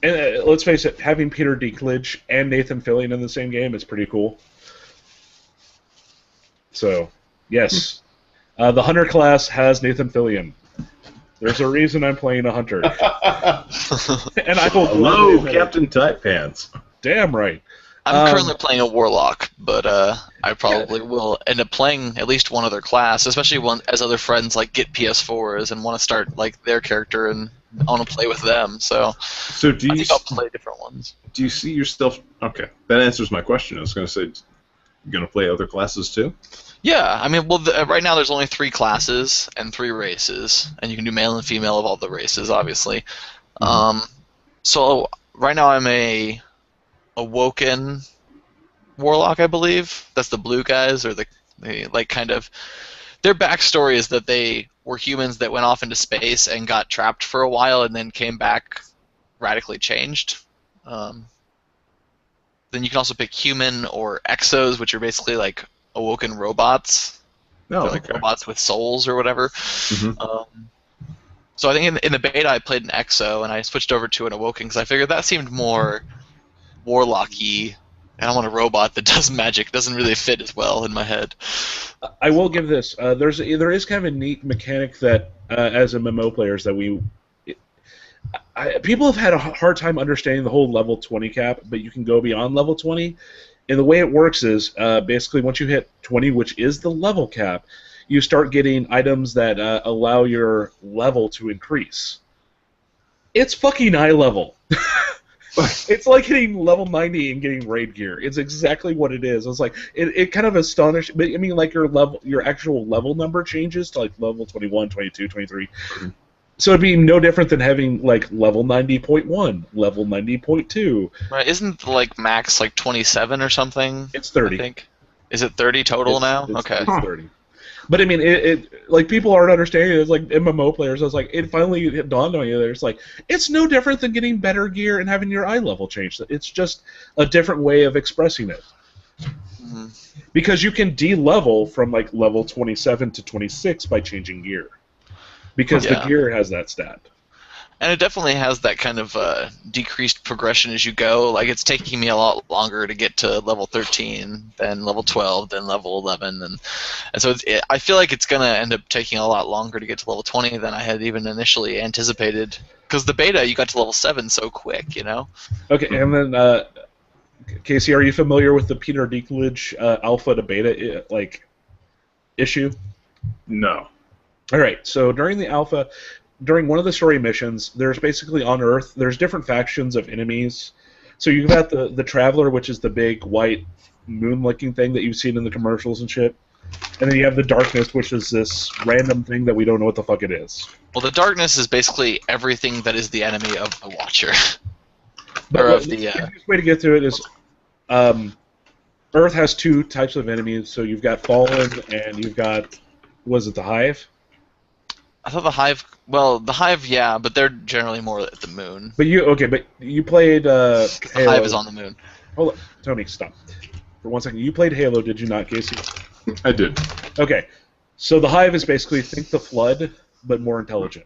Speaker 1: And let's face it, having Peter Dinklage and Nathan Fillion in the same game is pretty cool. So, yes, the Hunter class has Nathan Fillion. There's a reason I'm playing a Hunter. And I will
Speaker 2: Hello, Captain Tight Pants.
Speaker 1: Damn right.
Speaker 4: I'm currently playing a Warlock, but I probably will end up playing at least one other class, especially as other friends like get PS4s and want to start like their character and I want to play with them. So
Speaker 2: do
Speaker 4: I
Speaker 2: you
Speaker 4: think I'll play different ones.
Speaker 2: do you see yourself? Okay, that answers my question. I was going to say, you're going to play other classes too?
Speaker 4: Yeah, I mean, well, right now there's only 3 classes and 3 races, and you can do male and female of all the races, obviously. So right now I'm a Awoken Warlock, I believe. That's the blue guys, or the like kind of. Their backstory is that they were humans that went off into space and got trapped for a while, and then came back radically changed. Then you can also pick human or exos, which are basically like awoken robots.
Speaker 2: No,
Speaker 4: They're like robots with souls or whatever. So I think in the beta I played an exo, and I switched over to an awoken because I figured that seemed more warlocky. And I want a robot that does magic. Doesn't really fit as well in my head.
Speaker 1: I will give this. There is kind of a neat mechanic that, as MMO players, that people have had a hard time understanding the whole level 20 cap, but you can go beyond level 20. And the way it works is basically once you hit 20, which is the level cap, you start getting items that allow your level to increase. It's fucking eye level. It's like hitting level 90 and getting raid gear. It's exactly what it is. It's like it kind of astonished, but I mean, like your actual level number changes to like level 21, 22, 23. So it'd be no different than having like level 90.1, level 90.2.
Speaker 4: Right? Isn't like max like 27 or something?
Speaker 1: It's 30.
Speaker 4: I think. Is it 30 total now? Okay.
Speaker 1: It's 30. But I mean, it like people aren't understanding it. It's like MMO players. I was like, it finally dawned on you. It's like it's no different than getting better gear and having your eye level changed. It's just a different way of expressing it. Because you can de-level from like level 27 to 26 by changing gear. Because the gear has that stat.
Speaker 4: And it definitely has that kind of decreased progression as you go. Like, it's taking me a lot longer to get to level 13 than level 12 than level 11. And so I feel like it's going to end up taking a lot longer to get to level 20 than I had even initially anticipated. Because the beta, you got to level 7 so quick, you know?
Speaker 1: Okay, and then, Casey, are you familiar with the Peter Dinklage alpha to beta issue?
Speaker 2: No.
Speaker 1: All right, so during the alpha... During one of the story missions, there's basically on Earth, there's different factions of enemies. So you've got the Traveler, which is the big white moon-looking thing that you've seen in the commercials and shit. And then you have the Darkness, which is this random thing that we don't know what the fuck it is.
Speaker 4: Well, the Darkness is basically everything that is the enemy of the Watcher.
Speaker 1: But the easiest way to get to it is Earth has 2 types of enemies. So you've got Fallen and you've got, was it the Hive?
Speaker 4: I thought the Hive. Well, the Hive, yeah, but they're generally more at the moon.
Speaker 1: But you played Halo.
Speaker 4: The Hive is on the moon.
Speaker 1: Hold on, Tony, stop for 1 second. You played Halo, did you not, Casey?
Speaker 2: I did.
Speaker 1: Okay, so the Hive is basically think the Flood, but more intelligent.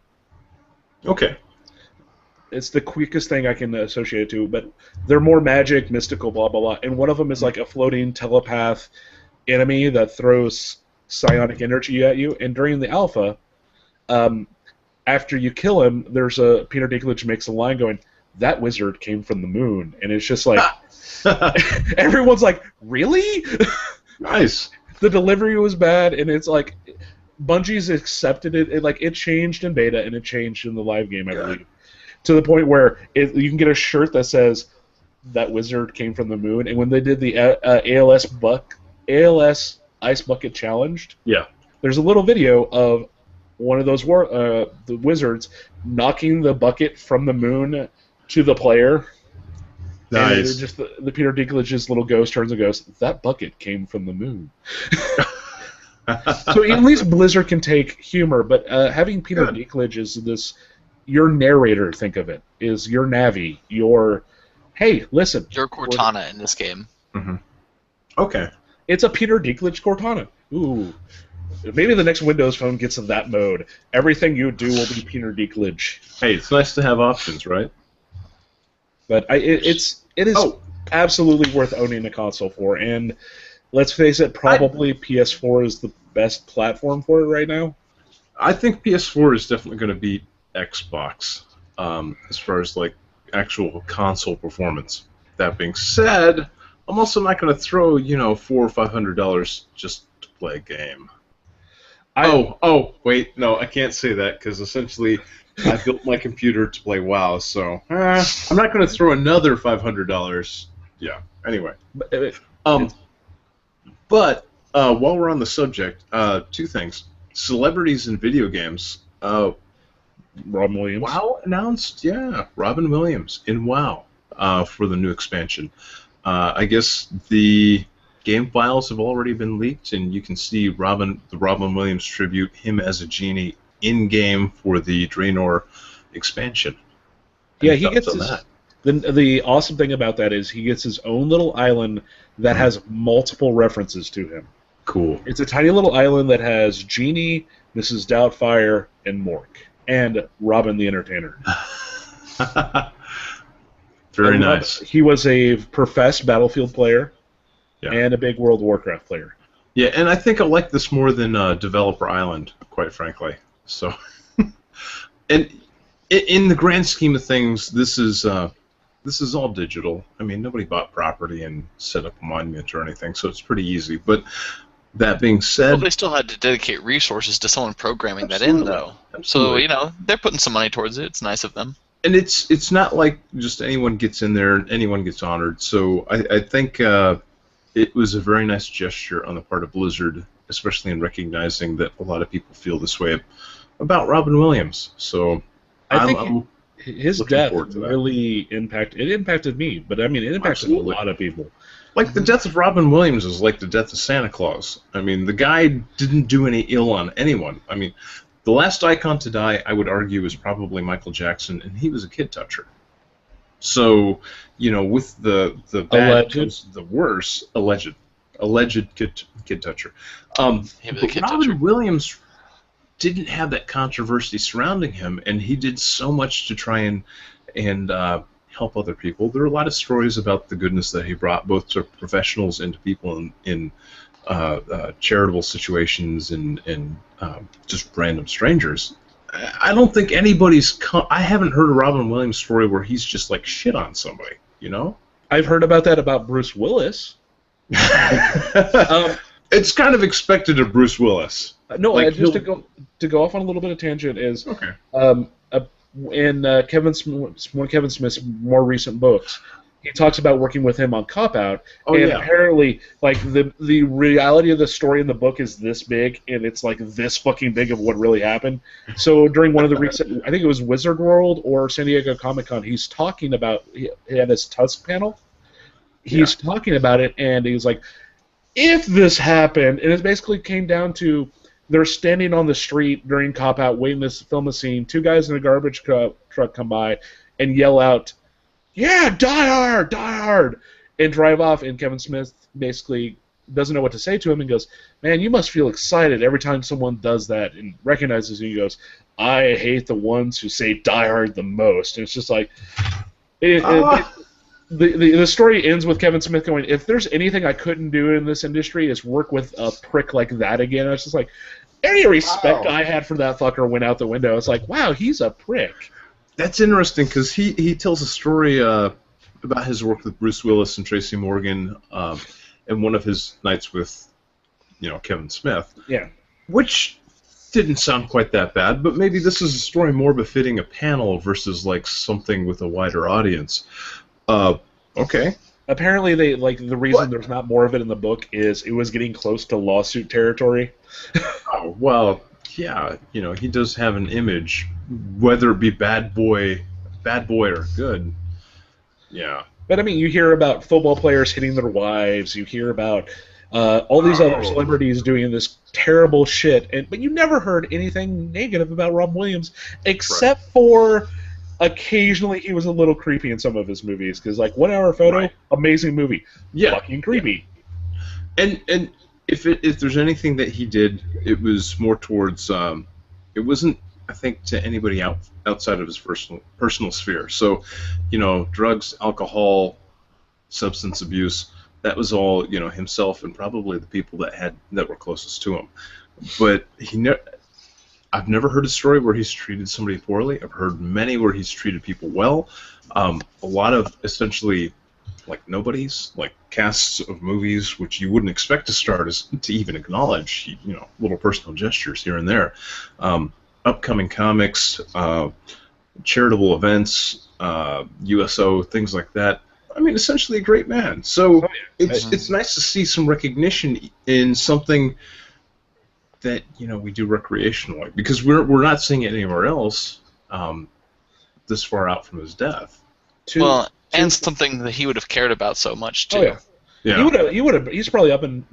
Speaker 2: Okay.
Speaker 1: It's the quickest thing I can associate it to, but they're more magic, mystical, blah blah blah. And one of them is like a floating telepath enemy that throws psionic energy at you. And during the alpha. After you kill him, there's a Peter Dinklage makes a line going, "That wizard came from the moon," and it's just like everyone's like, "Really?"
Speaker 2: Nice.
Speaker 1: The delivery was bad, and it's like Bungie's accepted it. It changed in beta and it changed in the live game, I believe, to the point where you can get a shirt that says "That wizard came from the moon." And when they did the ALS Ice Bucket Challenge, there's a little video of one of those the wizards knocking the bucket from the moon to the player. Nice. And just the Peter Dinklage's little ghost turns and goes, "That bucket came from the moon." So at least Blizzard can take humor, but having Peter Dinklage is your narrator, think of it, is your Navi, hey, listen.
Speaker 4: Your Cortana in this game.
Speaker 2: Mm-hmm. Okay.
Speaker 1: It's a Peter Dinklage Cortana. Ooh. Maybe the next Windows phone gets in that mode. Everything you do will be Peter Dinklage.
Speaker 2: Hey, it's nice to have options, right?
Speaker 1: But it is absolutely worth owning a console for. And let's face it, probably PS4 is the best platform for it right now.
Speaker 2: I think PS4 is definitely going to beat Xbox as far as like actual console performance. That being said, I'm also not going to throw $400 or $500 just to play a game. Wait, no, I can't say that because essentially I built my computer to play WoW, so I'm not going to throw another $500. Yeah. Anyway, but while we're on the subject, two things: celebrities in video games.
Speaker 1: Robin Williams.
Speaker 2: WoW announced, Robin Williams in WoW for the new expansion. I guess the game files have already been leaked, and you can see the Robin Williams tribute, him as a genie, in-game for the Draenor expansion.
Speaker 1: Yeah, he gets the awesome thing about that is he gets his own little island that has multiple references to him.
Speaker 2: Cool.
Speaker 1: It's a tiny little island that has Genie, Mrs. Doubtfire, and Mork, and Robin the Entertainer.
Speaker 2: Very nice.
Speaker 1: He was a professed Battlefield player.
Speaker 2: Yeah.
Speaker 1: And a big World of Warcraft player.
Speaker 2: Yeah, and I think I like this more than Developer Island, quite frankly. So, and in the grand scheme of things, this is all digital. I mean, nobody bought property and set up a monument or anything, so it's pretty easy. But that being said,
Speaker 4: well, they still had to dedicate resources to someone programming that in, though.
Speaker 2: Absolutely.
Speaker 4: So they're putting some money towards it. It's nice of them.
Speaker 2: And it's not like just anyone gets in there and anyone gets honored. So I think. It was a very nice gesture on the part of Blizzard, especially in recognizing that a lot of people feel this way about Robin Williams. So
Speaker 1: I think his death really impacted me, but I mean it impacted a lot of people.
Speaker 2: Like the death of Robin Williams is like the death of Santa Claus. I mean, the guy didn't do any ill on anyone. I mean, the last icon to die, I would argue, is probably Michael Jackson, and he was a kid toucher. So, with the bad comes the worse, alleged kid toucher. But Robin Williams didn't have that controversy surrounding him, and he did so much to try and help other people. There are a lot of stories about the goodness that he brought, both to professionals and to people in charitable situations and just random strangers. I don't think anybody's. I haven't heard a Robin Williams story where he's just like shit on somebody.
Speaker 1: I've heard about that about Bruce Willis.
Speaker 2: It's kind of expected of Bruce Willis.
Speaker 1: No, just to go off on a little bit of tangent is
Speaker 2: okay.
Speaker 1: In one of Kevin Smith's more recent books, he talks about working with him on Cop Out, apparently, like the reality of the story in the book is this big, and it's like this fucking big of what really happened. So during one of the recent, I think it was Wizard World or San Diego Comic-Con, he's talking about he had his Tusk panel. He's talking about it, and he's like, if this happened, and it basically came down to they're standing on the street during Cop Out waiting to film a scene. Two guys in a garbage truck come by and yell out, "Yeah, die hard, die hard," and drive off. And Kevin Smith basically doesn't know what to say to him and goes, "Man, you must feel excited every time someone does that," and recognizes you. He goes, "I hate the ones who say die hard the most." And it's just like, the story ends with Kevin Smith going, "If there's anything I couldn't do in this industry is work with a prick like that again." I was just like, any respect I had for that fucker went out the window. It's like, wow, he's a prick.
Speaker 2: That's interesting because he tells a story about his work with Bruce Willis and Tracy Morgan in one of his nights with, Kevin Smith.
Speaker 1: Yeah.
Speaker 2: Which didn't sound quite that bad, but maybe this is a story more befitting a panel versus like something with a wider audience. Okay.
Speaker 1: Apparently, the reason there's not more of it in the book is it was getting close to lawsuit territory.
Speaker 2: Oh, well, yeah, he does have an image, whether it be bad boy or good. Yeah.
Speaker 1: But I mean, you hear about football players hitting their wives. You hear about all these other celebrities doing this terrible shit, but you never heard anything negative about Robin Williams, except for occasionally he was a little creepy in some of his movies. Because like 1 Hour Photo, amazing movie, fucking creepy.
Speaker 2: And if there's anything that he did, it was more towards it wasn't, I think, to anybody outside of his personal sphere. So, drugs, alcohol, substance abuse, that was all, himself and probably the people that were closest to him. But I've never heard a story where he's treated somebody poorly. I've heard many where he's treated people well. A lot of essentially nobodies, like casts of movies which you wouldn't expect to start as to even acknowledge, little personal gestures here and there, upcoming comics, charitable events, USO, things like that. I mean, essentially a great man. So it's nice to see some recognition in something that we do recreationally, because we're not seeing it anywhere else this far out from his death.
Speaker 4: And something that he would have cared about so much too.
Speaker 3: Oh, yeah. Yeah. He would have. He's probably up in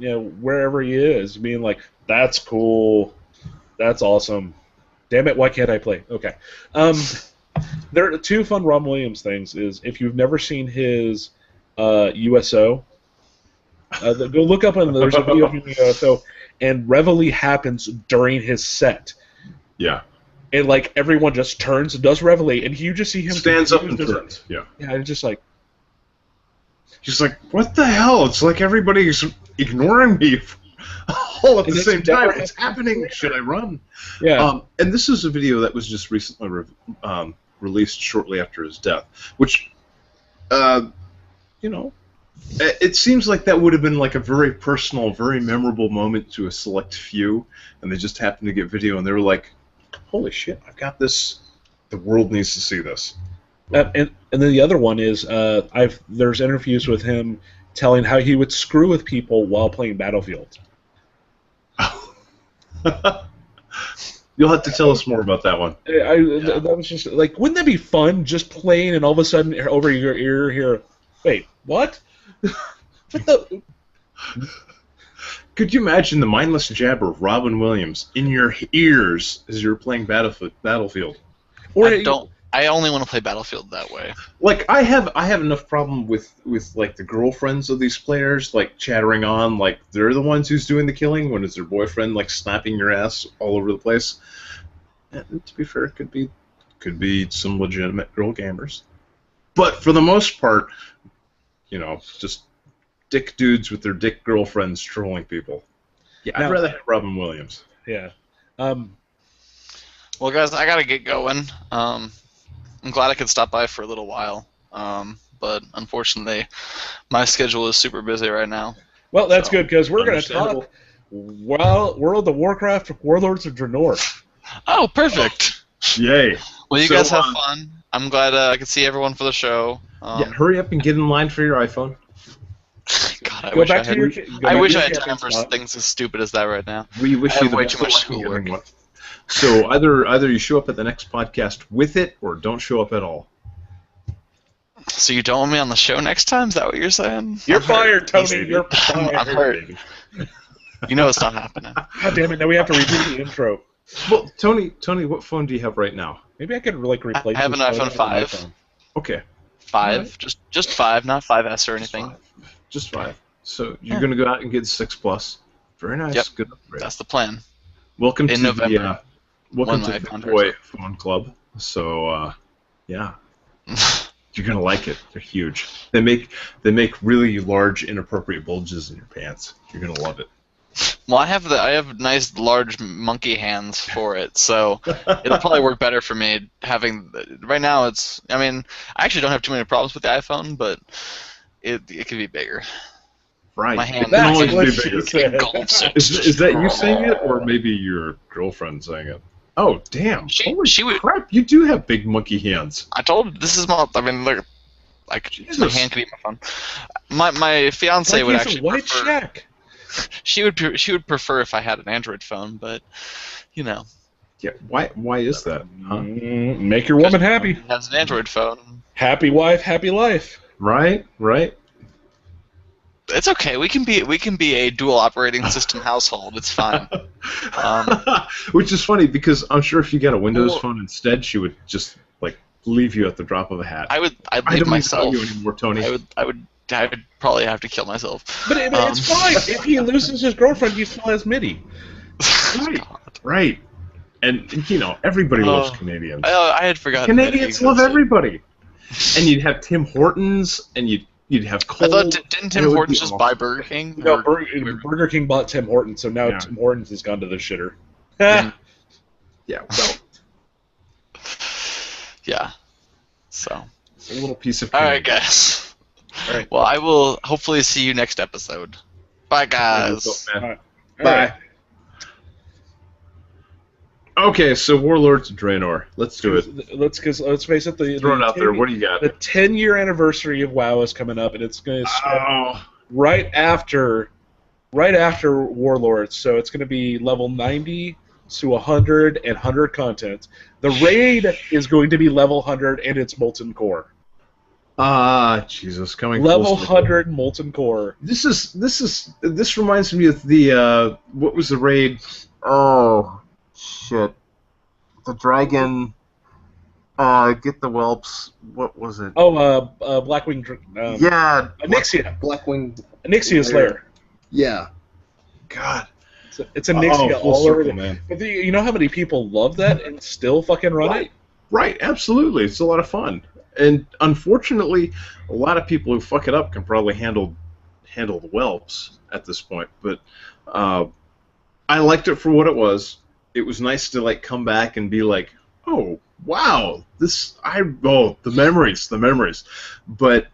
Speaker 3: wherever he is, being like, "That's cool, that's awesome. Damn it, why can't I play?" Okay. There are two fun Robin Williams things. Is if you've never seen his USO, go look up on there's a video of USO, and Reveille happens during his set.
Speaker 2: Yeah.
Speaker 3: And like everyone just turns and does Reveille, and you just see him
Speaker 2: stands up and turns. Yeah.
Speaker 3: Yeah, it's just like.
Speaker 2: He's like, what the hell? It's like everybody's ignoring me all at the same time. What's happening? Should I run?
Speaker 3: Yeah.
Speaker 2: And this is a video that was just recently released shortly after his death, which, it seems like that would have been like a very personal, very memorable moment to a select few, and they just happened to get video, and they were like, holy shit, I've got this. The world needs to see this.
Speaker 3: And then the other one is there's interviews with him telling how he would screw with people while playing Battlefield.
Speaker 2: You'll have to tell us more about that one.
Speaker 3: That was just like, wouldn't that be fun? Just playing, and all of a sudden over your ear here, wait, what? What the?
Speaker 2: Could you imagine the mindless jabber of Robin Williams in your ears as you're playing Battlefield?
Speaker 4: Or I only want to play Battlefield that way.
Speaker 2: Like I have enough problem with like the girlfriends of these players like chattering on like they're the ones who's doing the killing when it's their boyfriend like slapping your ass all over the place. And to be fair, it could be some legitimate girl gamers, but for the most part, just dick dudes with their dick girlfriends trolling people. Yeah, I'd rather have Robin Williams.
Speaker 3: Yeah.
Speaker 4: Well, guys, I gotta get going. I'm glad I could stop by for a little while, but unfortunately, my schedule is super busy right now.
Speaker 3: Well, that's good, because we're going to talk World of Warcraft, Warlords of Draenor.
Speaker 4: Oh, perfect!
Speaker 2: Yay!
Speaker 4: Well, you guys have fun. I'm glad I could see everyone for the show.
Speaker 2: Hurry up and get in line for your iPhone.
Speaker 4: God, I wish I had time for things as stupid as that right now.
Speaker 2: We wish you
Speaker 4: way too much schoolwork.
Speaker 2: So either you show up at the next podcast with it, or don't show up at all.
Speaker 4: So you don't want me on the show next time? Is that what you're saying?
Speaker 3: You're fired, Tony. You're fired.
Speaker 4: I'm hurt. You know it's not happening.
Speaker 3: God damn it! Now we have to redo the intro.
Speaker 2: Well, Tony, what phone do you have right now?
Speaker 3: Maybe I could replace.
Speaker 4: I have an iPhone 5.
Speaker 2: Okay.
Speaker 4: 5, right. Just 5, not 5S or anything.
Speaker 2: Just 5. So you're gonna go out and get 6 Plus. Very nice.
Speaker 4: Yep.
Speaker 2: Good upgrade.
Speaker 4: That's the plan.
Speaker 2: Welcome
Speaker 4: in
Speaker 2: to
Speaker 4: November.
Speaker 2: Welcome to the Boy Phone Club. So yeah, you're gonna like it. They're huge. They make really large, inappropriate bulges in your pants. You're gonna love it.
Speaker 4: Well, I have nice large monkey hands for it, so it'll probably work better for me having. Right now, I actually don't have too many problems with the iPhone, but it could be bigger.
Speaker 2: Right.
Speaker 4: My hand
Speaker 2: can always be bigger. Is that you saying it, or maybe your girlfriend saying it? Oh, damn! Holy crap! You do have big monkey hands.
Speaker 4: I told her this is my. I mean, look, like my hand could be my phone. My fiance would actually prefer.
Speaker 3: Shack.
Speaker 4: She would prefer if I had an Android phone, but
Speaker 2: Yeah. Why is that? Huh?
Speaker 3: Make your woman happy.
Speaker 4: Has an Android phone.
Speaker 3: Happy wife, happy life.
Speaker 2: Right.
Speaker 4: It's okay. We can be a dual operating system household. It's fine.
Speaker 2: Which is funny because I'm sure if you got a Windows phone instead, she would just like leave you at the drop of a hat.
Speaker 4: I'd leave myself.
Speaker 2: I don't need to tell you anymore, Tony.
Speaker 4: I would probably have to kill myself.
Speaker 3: But it's fine. If he loses his girlfriend, he still has MIDI.
Speaker 2: Right. And everybody loves Canadians.
Speaker 4: I had forgotten.
Speaker 2: Canadians love everybody. And you'd have Tim Hortons, and you'd have Cole.
Speaker 4: I thought didn't Tim Hortons just buy Burger King?
Speaker 3: No, Burger King bought Tim Hortons, so now Tim Hortons has gone to the shitter.
Speaker 2: Yeah. Well.
Speaker 4: Yeah. So.
Speaker 2: It's a little piece of.
Speaker 4: All right, guys.
Speaker 1: All right.
Speaker 4: Well, I will hopefully see you next episode. Bye, guys.
Speaker 2: Man.
Speaker 1: All right.
Speaker 2: Bye. Okay, so Warlords of Draenor. Let's do it.
Speaker 1: Let's face it.
Speaker 2: Throw it out there. What do you got?
Speaker 1: The 10-year anniversary of WoW is coming up, and it's going to start
Speaker 2: Oh,
Speaker 1: right after Warlords. So it's going to be level 90 to 100 and 100 content. The raid is going to be level 100 and it's Molten Core.
Speaker 2: Jesus, coming
Speaker 1: Level
Speaker 2: full circle.
Speaker 1: 100 Molten Core.
Speaker 2: This reminds me of the what was the raid? Oh shit, the dragon. Get the whelps. What was it?
Speaker 1: Oh, Blackwing.
Speaker 2: Yeah,
Speaker 1: Anixia.
Speaker 2: Blackwing.
Speaker 1: Anixia's Lair.
Speaker 2: Yeah. God.
Speaker 1: It's Anixia
Speaker 2: full
Speaker 1: all
Speaker 2: circle,
Speaker 1: over.
Speaker 2: man.
Speaker 1: But you know how many people love that and still fucking run it?
Speaker 2: Right, absolutely. It's a lot of fun. And unfortunately, a lot of people who fuck it up can probably handle the whelps at this point. But I liked it for what it was. It was nice to like come back and be like, oh wow, the memories. But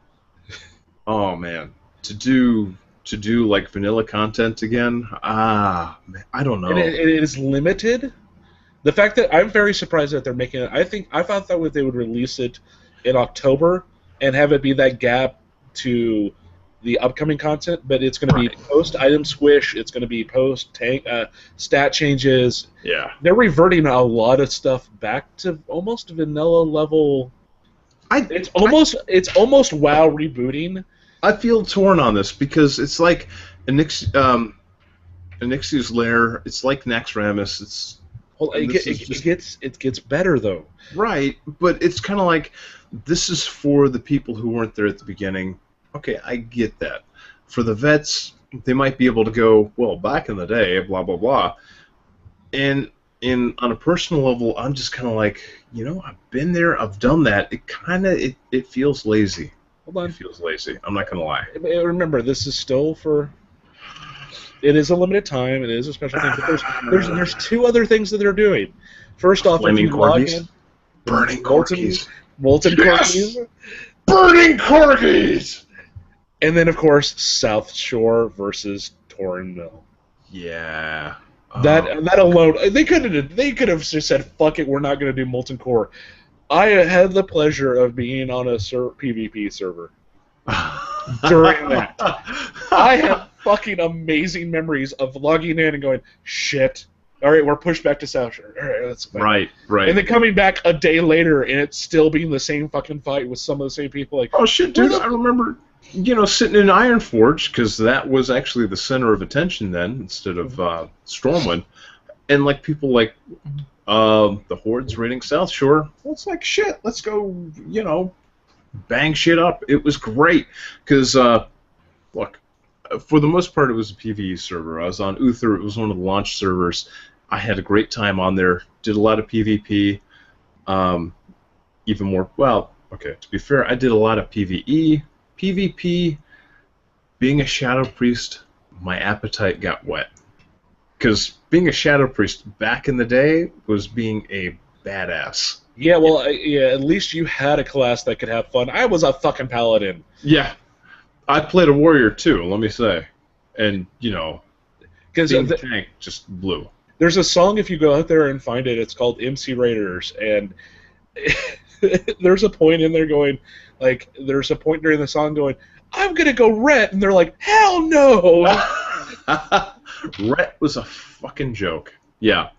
Speaker 2: oh man, to do like vanilla content again, man, I don't know.
Speaker 1: And it is limited. The fact that I'm very surprised that they're making it. I thought that they would release it in October and have it be that gap to the upcoming content, but it's going to be post item squish. It's going to be post tank stat changes.
Speaker 2: Yeah,
Speaker 1: they're reverting a lot of stuff back to almost vanilla level. It's almost WoW rebooting.
Speaker 2: I feel torn on this because it's like Anixia's Lair. It's like Naxxramas. It's
Speaker 1: it gets better though.
Speaker 2: Right, but it's kind of like this is for the people who weren't there at the beginning. Okay, I get that. For the vets, they might be able to go, well, back in the day, blah blah blah. And on a personal level, I'm just kind of like, I've been there, I've done that. It feels lazy.
Speaker 1: Hold on.
Speaker 2: It feels lazy. I'm not gonna lie.
Speaker 1: Remember, this is still for. It is a limited time. It is a special thing. But there's two other things that they're doing. First off,
Speaker 2: Flaming
Speaker 1: if you log
Speaker 2: corgis?
Speaker 1: in,
Speaker 2: Burning corgis.
Speaker 1: Molten
Speaker 2: Yes!
Speaker 1: corgis,
Speaker 2: Burning corgis.
Speaker 1: and then of course South Shore versus Torren Mill.
Speaker 2: Yeah.
Speaker 1: That alone, they could have just said, "Fuck it, we're not going to do Molten Core." I had the pleasure of being on a PvP server during that. I have fucking amazing memories of logging in and going, "Shit, all right, we're pushed back to South Shore. All right, that's fine."
Speaker 2: Right.
Speaker 1: And then coming back a day later and it still being the same fucking fight with some of the same people. Like,
Speaker 2: oh shit, dude! I remember, sitting in Ironforge because that was actually the center of attention then instead of Stormwind, and like people like the Hordes raiding South Shore. Well, it's like shit. Let's go, bang shit up. It was great because look, for the most part, it was a PvE server. I was on Uther. It was one of the launch servers. I had a great time on there. Did a lot of PvP. Even more. Well, okay. To be fair, I did a lot of PvE. PvP. Being a Shadow Priest, my appetite got wet. Because being a Shadow Priest back in the day was being a badass.
Speaker 1: yeah, well, at least you had a class that could have fun. I was a fucking paladin.
Speaker 2: Yeah. I played a warrior too, let me say. And,
Speaker 1: Because
Speaker 2: being a tank just blew.
Speaker 1: there's a song, if you go out there and find it, it's called MC Raiders, and there's a point in there going, like, there's a point during the song going, "I'm gonna go Ret," and they're like, "Hell no!"
Speaker 2: Ret was a fucking joke. Yeah.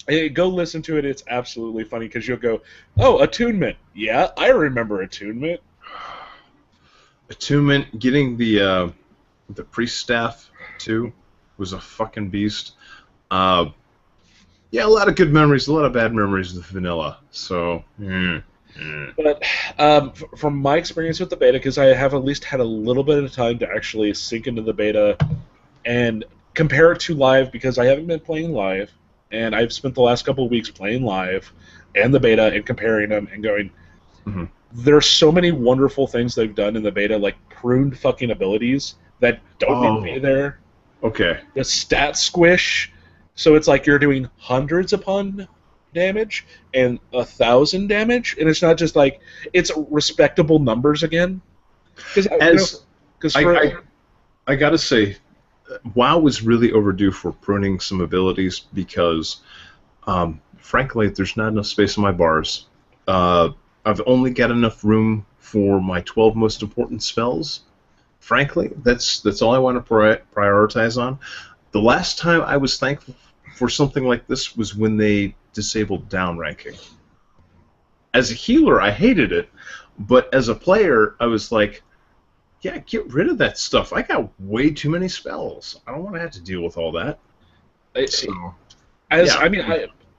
Speaker 1: Hey, go listen to it. It's absolutely funny because you'll go, "Oh, attunement. Yeah, I remember attunement."
Speaker 2: Attunement, getting the priest staff too was a fucking beast. Yeah, a lot of good memories, a lot of bad memories with vanilla. So,
Speaker 1: But from my experience with the beta, because I have at least had a little bit of time to actually sink into the beta and compare it to live, because I haven't been playing live, and I've spent the last couple of weeks playing live and the beta and comparing them and going, there's so many wonderful things they've done in the beta, like pruned fucking abilities that don't need to be there.
Speaker 2: Okay.
Speaker 1: The stat squish, so it's like you're doing hundreds upon damage and 1,000 damage, and it's not just like it's respectable numbers again. Because
Speaker 2: I gotta say, WoW was really overdue for pruning some abilities because, frankly, there's not enough space in my bars. I've only got enough room for my 12 most important spells. Frankly, that's all I want to prioritize on. The last time I was thankful for something like this was when they disabled down ranking. As a healer, I hated it, but as a player, I was like, yeah, get rid of that stuff. I got way too many spells. I don't want to have to deal with all that.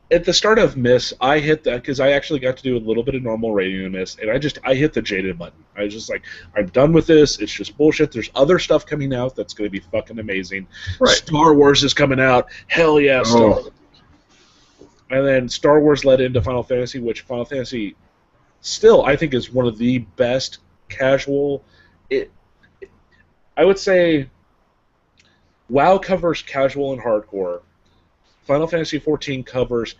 Speaker 1: At the start of Miss, I hit that because I actually got to do a little bit of normal rating in Miss, and I hit the jaded button. I was just like, I'm done with this. It's just bullshit. There's other stuff coming out that's going to be fucking amazing. Right. Star Wars is coming out. Hell yeah, Star Wars. And then Star Wars led into Final Fantasy, which Final Fantasy still, I think, is one of the best casual. I would say WoW covers casual and hardcore. Final Fantasy XIV covers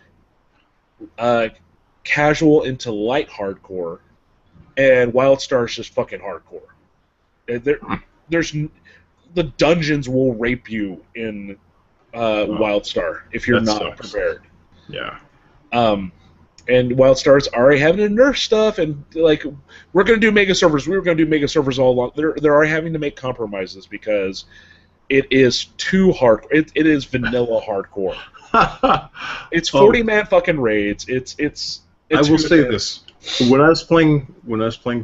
Speaker 1: casual into light hardcore, and WildStar is just fucking hardcore. There's the dungeons will rape you in WildStar if you're not prepared.
Speaker 2: Yeah.
Speaker 1: And WildStar's already having to nerf stuff, and like we're gonna do mega servers. We were gonna do mega servers all along. They're already having to make compromises because it is too hard. It is vanilla hardcore. It's 40-man fucking raids. It's
Speaker 2: I will say this: when I was playing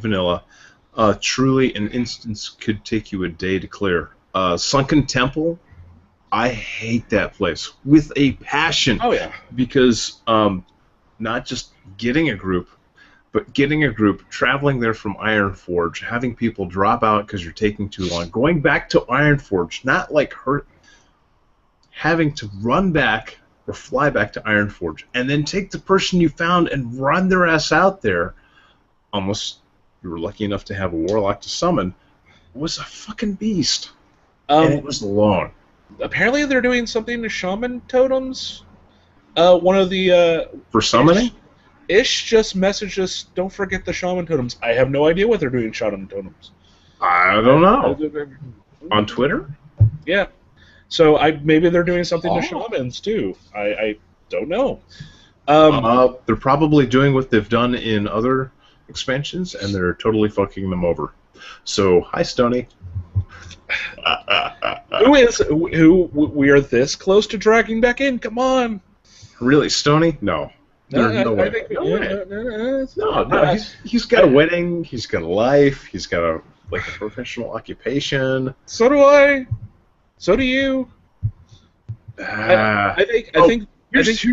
Speaker 2: vanilla, truly an instance could take you a day to clear. Sunken Temple, I hate that place with a passion.
Speaker 1: Oh yeah,
Speaker 2: because not just getting a group, but getting a group, traveling there from Ironforge, having people drop out because you're taking too long, going back to Ironforge, not like having to run back or fly back to Ironforge, and then take the person you found and run their ass out there, almost you were lucky enough to have a warlock to summon, was a fucking beast. And it was long.
Speaker 1: Apparently they're doing something to shaman totems. One of the...
Speaker 2: For summoning?
Speaker 1: Ish just messaged us, don't forget the shaman totems. I have no idea what they're doing with shaman totems.
Speaker 2: I don't know. On Twitter?
Speaker 1: Yeah. So maybe they're doing something to shamans too. I don't know.
Speaker 2: They're probably doing what they've done in other expansions, and they're totally fucking them over. So, hi, Stoney.
Speaker 1: Who we are this close to dragging back in? Come on.
Speaker 2: Really, Stoney? No. No way. No. He's got a wedding. He's got a life. He's got a professional occupation.
Speaker 1: So do I. So do you. I think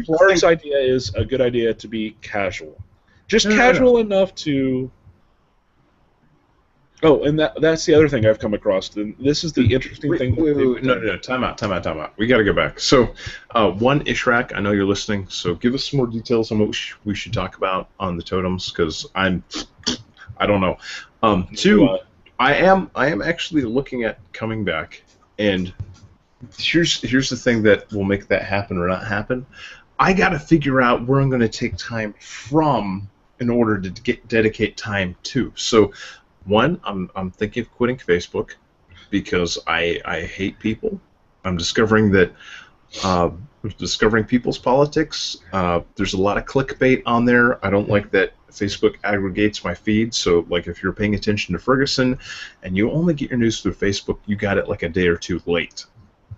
Speaker 1: Clark's idea is a good idea to be casual. Just casual enough to. Oh, and that's the other thing I've come across. And this is the interesting thing.
Speaker 2: No. Time out. We got to go back. So, one, Ishrak, I know you're listening, so give us some more details on what we should talk about on the totems, because I don't know. Two, I am actually looking at coming back, and here's the thing that will make that happen or not happen. I got to figure out where I'm going to take time from in order to dedicate time to. So, one, I'm thinking of quitting Facebook because I hate people. I'm discovering that discovering people's politics. There's a lot of clickbait on there. I don't like that Facebook aggregates my feed. So, like, if you're paying attention to Ferguson and you only get your news through Facebook, you got it like a day or two late,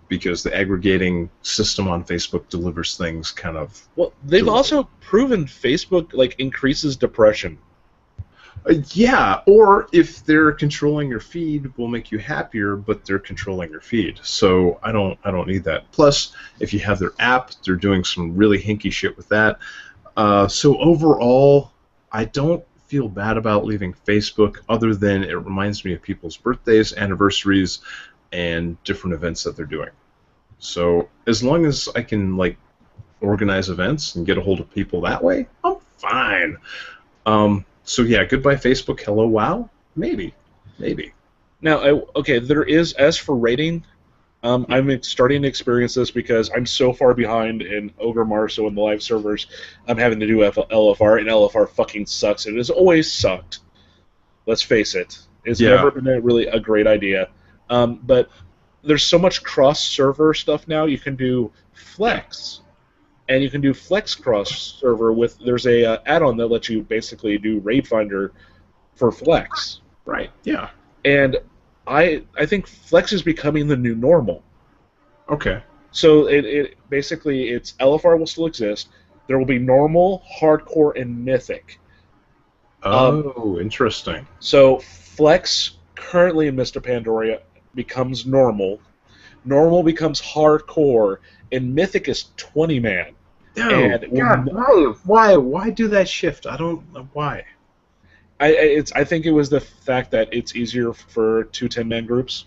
Speaker 2: because the aggregating system on Facebook delivers things kind of.
Speaker 1: Well, they've also proven Facebook increases depression.
Speaker 2: Yeah, or if they're controlling your feed, will make you happier, but they're controlling your feed. So I don't need that. Plus, if you have their app, they're doing some really hinky shit with that. So overall, I don't feel bad about leaving Facebook, other than it reminds me of people's birthdays, anniversaries, and different events that they're doing. So as long as I can organize events and get a hold of people that way, I'm fine. So yeah, goodbye Facebook, hello WoW? Maybe.
Speaker 1: Now, okay, there is, as for rating, I'm starting to experience this because I'm so far behind in Ogre Marso and the live servers. I'm having to do LFR, and LFR fucking sucks. It has always sucked. Let's face it. It's never been really a great idea. But there's so much cross-server stuff now. You can do Flex, and you can do Flex cross-server with. There's a add-on that lets you basically do Raid Finder for Flex.
Speaker 2: Right. Yeah.
Speaker 1: And I think Flex is becoming the new normal.
Speaker 2: Okay.
Speaker 1: So it basically it's LFR will still exist. There will be normal, hardcore, and mythic.
Speaker 2: Oh, interesting.
Speaker 1: So Flex currently in Mr. Pandoria becomes normal. Normal becomes hardcore, and mythic is 20-man.
Speaker 2: Dude, God, why do that shift? I don't know why.
Speaker 1: I think it was the fact that it's easier for 2 10-man groups.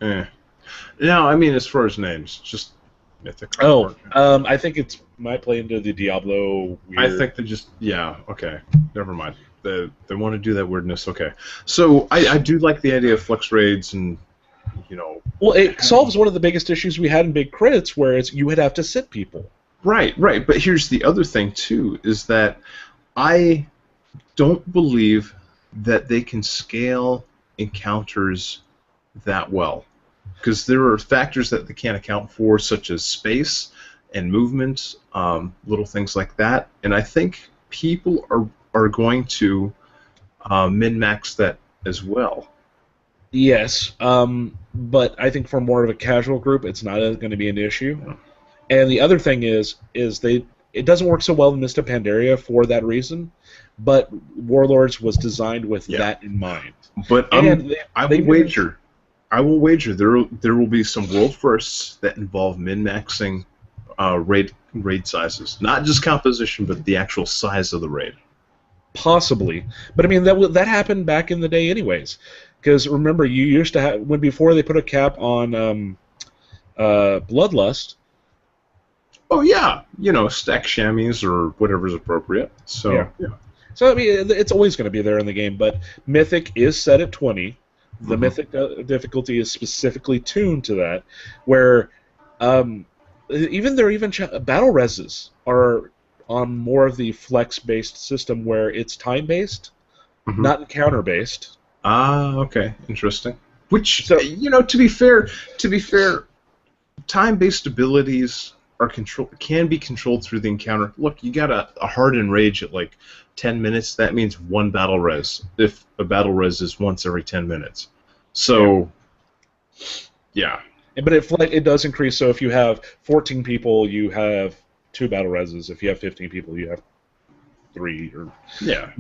Speaker 2: No, I mean as far as names, just mythic.
Speaker 1: I think it might play into the Diablo weird.
Speaker 2: I think they just okay, never mind. They want to do that weirdness. Okay, so I do like the idea of flex raids and
Speaker 1: Well, it solves one of the biggest issues we had in Big Crits, where you would have to sit people.
Speaker 2: Right. But here's the other thing too: is that I don't believe that they can scale encounters that well, because there are factors that they can't account for, such as space and movement, little things like that. And I think people are going to min-max that as well.
Speaker 1: Yes, but I think for more of a casual group, it's not going to be an issue. And the other thing is it doesn't work so well in Mista Pandaria for that reason, but Warlords was designed with that in mind.
Speaker 2: But I will wager there will be some world firsts that involve min-maxing raid sizes, not just composition, but the actual size of the raid.
Speaker 1: Possibly, but I mean that happened back in the day, anyways. Because remember, you used to have before they put a cap on Bloodlust.
Speaker 2: Oh yeah, stack chamois or whatever's appropriate. So yeah.
Speaker 1: So I mean, it's always going to be there in the game, but Mythic is set at 20. The Mythic difficulty is specifically tuned to that, where battle reses are on more of the flex-based system, where it's time-based, not encounter-based.
Speaker 2: Ah, okay, interesting. Which, to be fair, time-based abilities can be controlled through the encounter. Look, you got a hardened rage at like 10 minutes. That means 1 battle res. If a battle res is once every 10 minutes, so yeah.
Speaker 1: But it does increase. So if you have 14 people, you have 2 battle reses. If you have 15 people, you have 3 or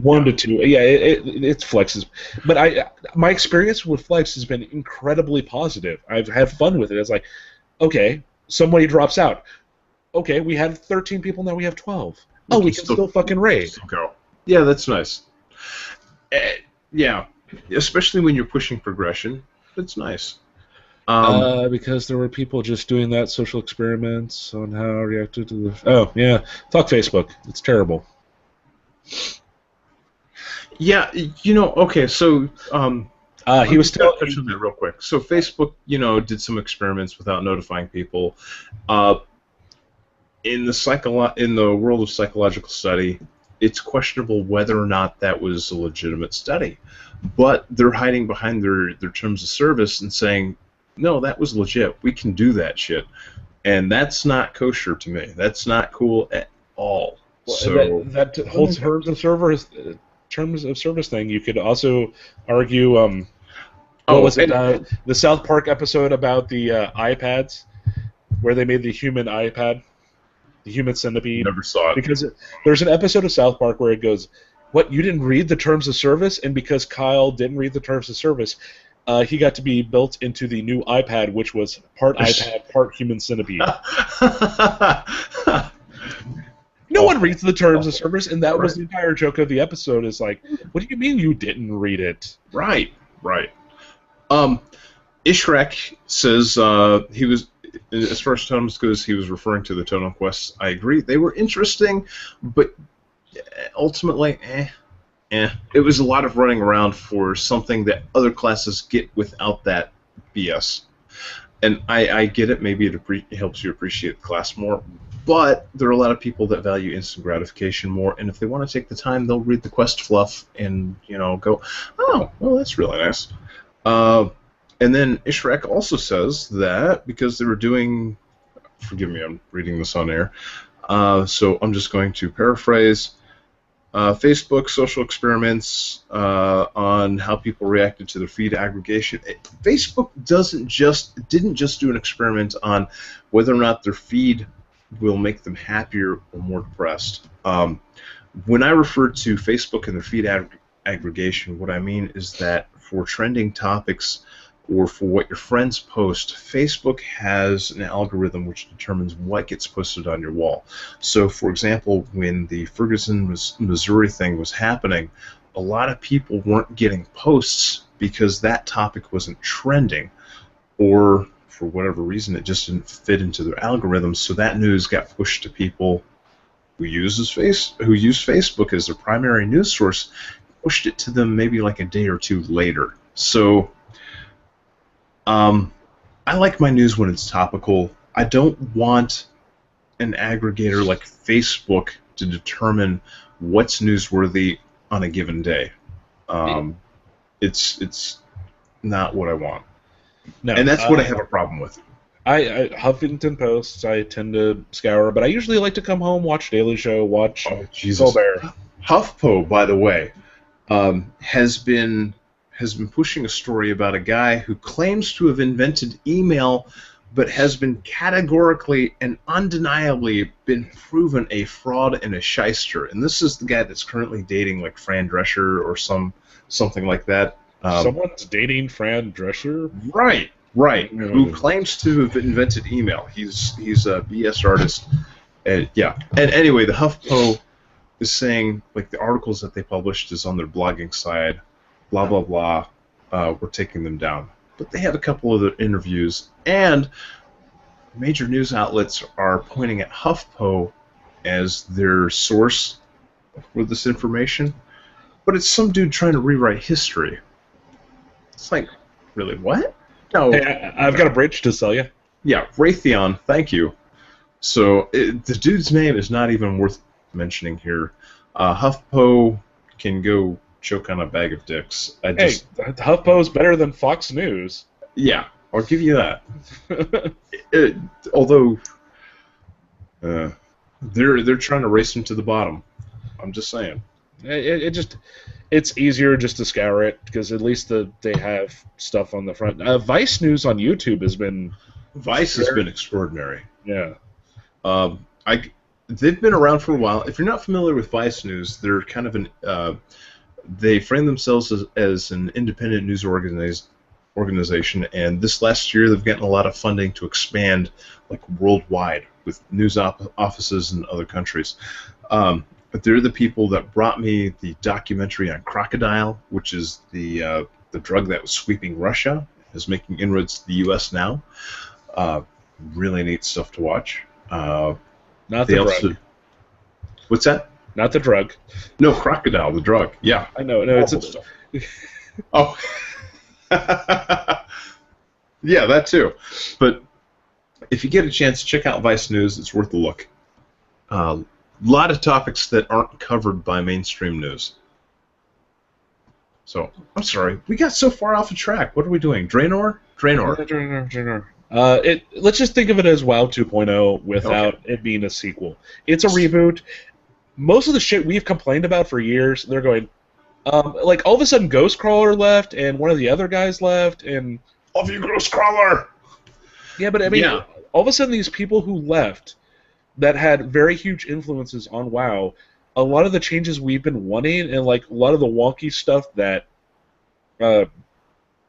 Speaker 1: 1 to 2. Yeah, it's flexes. But my experience with flex has been incredibly positive. I've had fun with it. It's like, okay, somebody drops out. Okay, we had 13 people, now we have 12. Oh, we can still fucking raid.
Speaker 2: Go. Yeah, that's nice. Yeah, especially when you're pushing progression. It's nice.
Speaker 1: Because there were people just doing that, social experiments on how I reacted to the... Oh, yeah. Fuck Facebook. It's terrible.
Speaker 2: Yeah, okay, so...
Speaker 1: he was still...
Speaker 2: touch on that real quick. So Facebook, did some experiments without notifying people. In the world of psychological study, it's questionable whether or not that was a legitimate study. But they're hiding behind their terms of service and saying, no, that was legit. We can do that shit. And that's not kosher to me. That's not cool at all.
Speaker 1: Well,
Speaker 2: so
Speaker 1: that whole terms of service thing, you could also argue... what was it? The South Park episode about the iPads, where they made the human iPad, the human centipede.
Speaker 2: Never saw it.
Speaker 1: Because there's an episode of South Park where it goes, "What, you didn't read the terms of service?" And because Kyle didn't read the terms of service, he got to be built into the new iPad, which was part iPad, part human centipede. No one reads the terms of service, and that was the entire joke of the episode. Is like, what do you mean you didn't read it?
Speaker 2: Right. Ishrek says he was, as far as totems goes, he was referring to the totem quests. I agree. They were interesting, but ultimately, it was a lot of running around for something that other classes get without that BS. And I get it. Maybe it helps you appreciate the class more. But there are a lot of people that value instant gratification more, and if they want to take the time, they'll read the quest fluff and go, oh, well, that's really nice. And then Ishraq also says that because they were doing, forgive me, I'm reading this on air, so I'm just going to paraphrase. Facebook social experiments on how people reacted to the feed aggregation. Facebook didn't just do an experiment on whether or not their feed will make them happier or more depressed. When I refer to Facebook and their feed aggregation, what I mean is that for trending topics or for what your friends post, Facebook has an algorithm which determines what gets posted on your wall. So, for example, when the Ferguson, Missouri thing was happening, a lot of people weren't getting posts because that topic wasn't trending, or for whatever reason it just didn't fit into their algorithm, so that news got pushed to people who use Facebook as their primary news source, pushed it to them maybe like a day or two later. So I like my news when it's topical. I don't want an aggregator like Facebook to determine what's newsworthy on a given day. It's not what I want.
Speaker 1: No,
Speaker 2: and that's what I have a problem with.
Speaker 1: I Huffington Posts I tend to scour, but I usually like to come home, watch Daily Show, watch Colbert.
Speaker 2: HuffPo, by the way, has been pushing a story about a guy who claims to have invented email, but has been categorically and undeniably been proven a fraud and a shyster. And this is the guy that's currently dating like Fran Drescher or something like that.
Speaker 1: Someone's dating Fran Drescher?
Speaker 2: Right. Who claims to have invented email. He's a BS artist. And anyway, the HuffPo is saying, like, the articles that they published is on their blogging side, blah, blah, blah. We're taking them down. But they have a couple other interviews, and major news outlets are pointing at HuffPo as their source for this information. But it's some dude trying to rewrite history. It's like, really, what? No.
Speaker 1: Hey, I've got a bridge to sell you.
Speaker 2: Yeah, Raytheon, thank you. So the dude's name is not even worth mentioning here. HuffPo can go choke on a bag of dicks.
Speaker 1: HuffPo is better than Fox News.
Speaker 2: Yeah, I'll give you that. Although they're trying to race him to the bottom. I'm just saying.
Speaker 1: It's easier just to scour it because at least they have stuff on the front. Vice News on YouTube has been
Speaker 2: extraordinary.
Speaker 1: Yeah.
Speaker 2: They've been around for a while. If you're not familiar with Vice News, they're kind of they frame themselves as an independent news organization, and this last year they've gotten a lot of funding to expand like worldwide with news offices in other countries. But they're the people that brought me the documentary on crocodile, which is the drug that was sweeping Russia, is making inroads to the U.S. now. Really neat stuff to watch.
Speaker 1: Not the drug.
Speaker 2: What's that?
Speaker 1: Not the drug.
Speaker 2: No, crocodile, the drug. Yeah.
Speaker 1: I know. No, it's
Speaker 2: stuff. Oh. Yeah, that too. But if you get a chance, check out Vice News. It's worth a look. Lot of topics that aren't covered by mainstream news. So, I'm sorry. We got so far off the track. What are we doing? Draenor?
Speaker 1: Draenor. Let's just think of it as WoW 2.0 without it being a sequel. It's a reboot. Most of the shit we've complained about for years, they're going, like, all of a sudden Ghostcrawler left, and one of the other guys left, and...
Speaker 2: Love you, Ghostcrawler!
Speaker 1: Yeah, but I mean, all of a sudden these people who left that had very huge influences on WoW, a lot of the changes we've been wanting, and, like, a lot of the wonky stuff that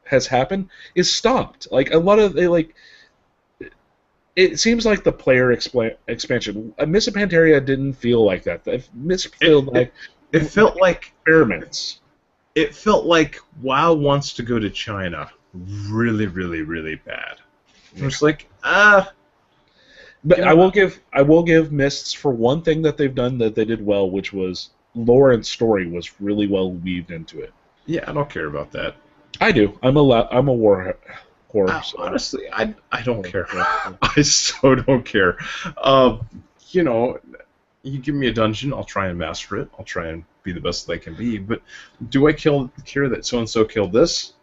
Speaker 1: has happened is stopped. Like, a lot of... It seems like the player expansion. Miss Pandaria didn't feel like that. It
Speaker 2: felt like
Speaker 1: experiments.
Speaker 2: It felt like WoW wants to go to China really, really, really bad. It was like,
Speaker 1: But I will give Mists for one thing that they've done that they did well, which was lore and story was really well weaved into it.
Speaker 2: Yeah, I don't care about that.
Speaker 1: I do. I'm a core. So.
Speaker 2: Honestly, I don't care. I so don't care. You know, you give me a dungeon, I'll try and master it. I'll try and be the best that I can be. But do I care that so and so killed this?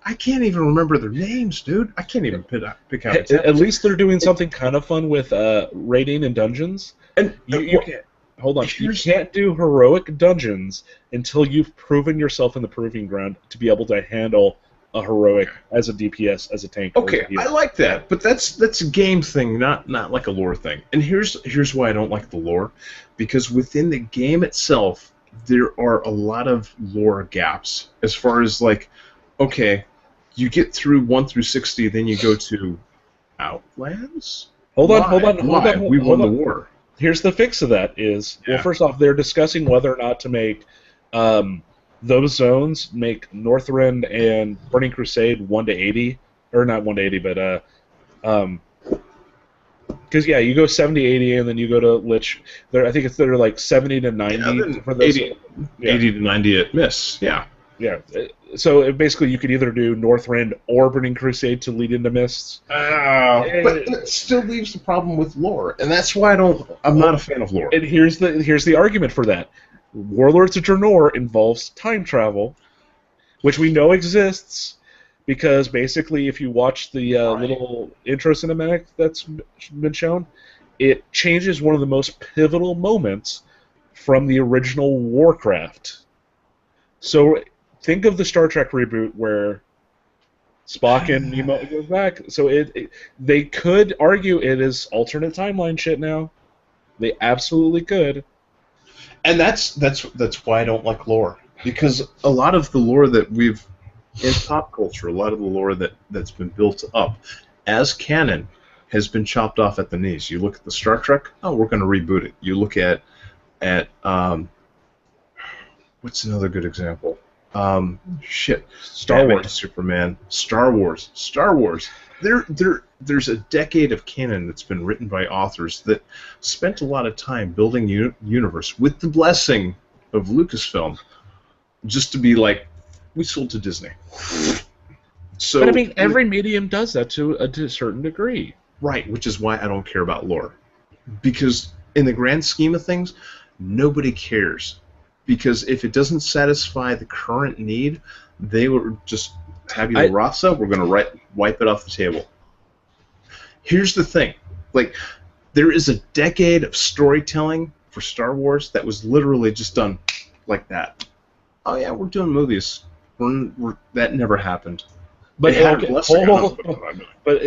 Speaker 2: I can't even remember their names, dude. I can't even pick out.
Speaker 1: At least they're doing something kind of fun with raiding in dungeons.
Speaker 2: And
Speaker 1: you can't. Hold on. You can't do heroic dungeons until you've proven yourself in the proving ground to be able to handle a heroic as a DPS, as a tank.
Speaker 2: Okay, I like that, but that's a game thing, not like a lore thing. And here's why I don't like the lore, because within the game itself, there are a lot of lore gaps. As far as like, okay, you get through 1 through 60, then you go to Outlands.
Speaker 1: Hold on.
Speaker 2: We won the war.
Speaker 1: Here's the fix of that is, well, first off, they're discussing whether or not to make those zones, make Northrend and Burning Crusade 1 to 80, or not 1 to 80, but because you go 70, 80, and then you go to Lich. I think they're like 70 to 90 for those.
Speaker 2: 80 to 90 at Miss. Yeah.
Speaker 1: Yeah. So basically, you could either do Northrend or Burning Crusade to lead into Mists.
Speaker 2: But it still leaves the problem with lore, and that's why I'm not a fan of lore.
Speaker 1: And here's the argument for that: Warlords of Draenor involves time travel, which we know exists, because basically, if you watch the little intro cinematic that's been shown, it changes one of the most pivotal moments from the original Warcraft. So. Think of the Star Trek reboot where Spock and Nemo go back. So they could argue it is alternate timeline shit now. They absolutely could.
Speaker 2: And that's why I don't like lore, because a lot of the lore that we've in pop culture, a lot of the lore that's been built up as canon has been chopped off at the knees. You look at the Star Trek, oh, we're going to reboot it. You look at what's another good example?
Speaker 1: Star Wars,
Speaker 2: Superman, Star Wars. There's a decade of canon that's been written by authors that spent a lot of time building universe with the blessing of Lucasfilm, just to be like, we sold to Disney. So,
Speaker 1: but I mean, every medium does that to a certain degree.
Speaker 2: Right, which is why I don't care about lore, because in the grand scheme of things, nobody cares. Because if it doesn't satisfy the current need, they will just tabula rasa. We're going to wipe it off the table. Here's the thing: like, there is a decade of storytelling for Star Wars that was literally just done like that. Oh yeah, we're doing movies. That never happened.
Speaker 1: But but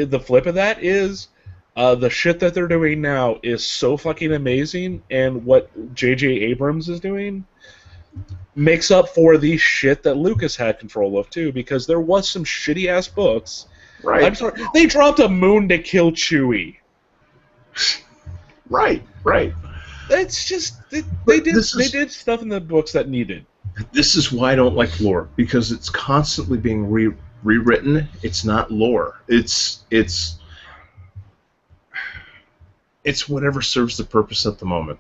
Speaker 1: the flip of that is. The shit that they're doing now is so fucking amazing, and what J.J. Abrams is doing makes up for the shit that Lucas had control of, too, because there was some shitty-ass books.
Speaker 2: Right.
Speaker 1: I'm sorry. They dropped a moon to kill Chewie.
Speaker 2: Right.
Speaker 1: It's just... They did stuff in the books that needed.
Speaker 2: This is why I don't like lore, because it's constantly being rewritten. It's not lore. It's whatever serves the purpose at the moment.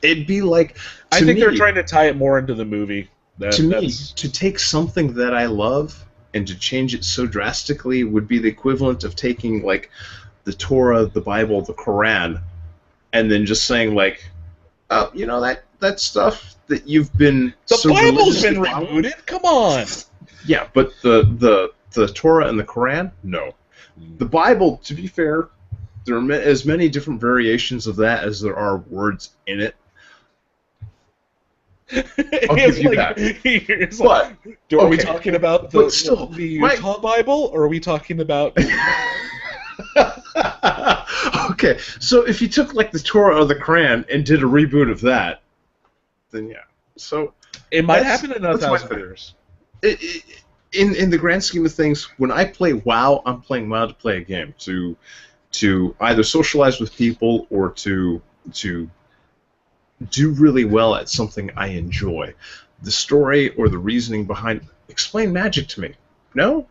Speaker 2: It'd be like...
Speaker 1: I think they're trying to tie it more into the movie.
Speaker 2: To take something that I love and to change it so drastically would be the equivalent of taking, like, the Torah, the Bible, the Quran, and then just saying, like, you know, that stuff that you've been...
Speaker 1: The Bible's been rebooted? Come on!
Speaker 2: Yeah, but the Torah and the Quran? No. The Bible, to be fair... There are as many different variations of that as there are words in it. I'll give you that.
Speaker 1: Are we talking about the Utah Bible, or are we talking about...
Speaker 2: Okay, so if you took like the Torah or the Quran and did a reboot of that, then yeah. So
Speaker 1: it might happen in 1,000 years.
Speaker 2: In the grand scheme of things, when I play WoW, I'm playing WoW to play a game, to either socialize with people or to do really well at something I enjoy. The story or the reasoning behind... Explain magic to me. No?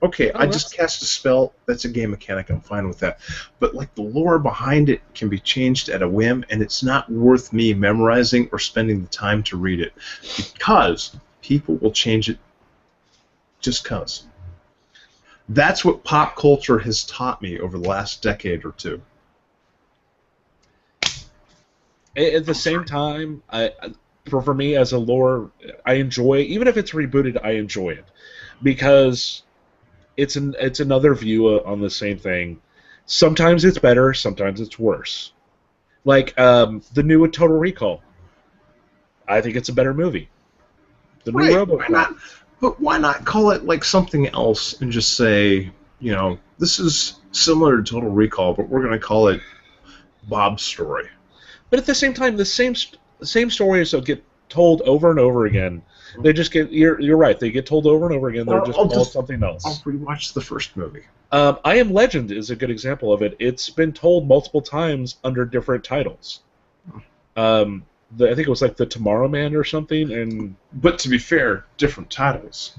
Speaker 2: Okay, I just cast a spell. That's a game mechanic. I'm fine with that. But like the lore behind it can be changed at a whim, and it's not worth me memorizing or spending the time to read it, because people will change it just 'cause. That's what pop culture has taught me over the last decade or two.
Speaker 1: At the same time, for me as a lore, I enjoy, even if it's rebooted, I enjoy it because it's another view on the same thing. Sometimes it's better, sometimes it's worse. Like the new Total Recall. I think it's a better movie. The new RoboCop.
Speaker 2: Why not? But why not call it like something else and just say, this is similar to Total Recall, but we're going to call it Bob's Story.
Speaker 1: But at the same time, the same stories that get told over and over again. They just get. You're right. They get told over and over again. They're just called something else.
Speaker 2: I'll rewatch the first movie.
Speaker 1: I Am Legend is a good example of it. It's been told multiple times under different titles. I think it was like The Tomorrow Man or something.
Speaker 2: But to be fair, different titles.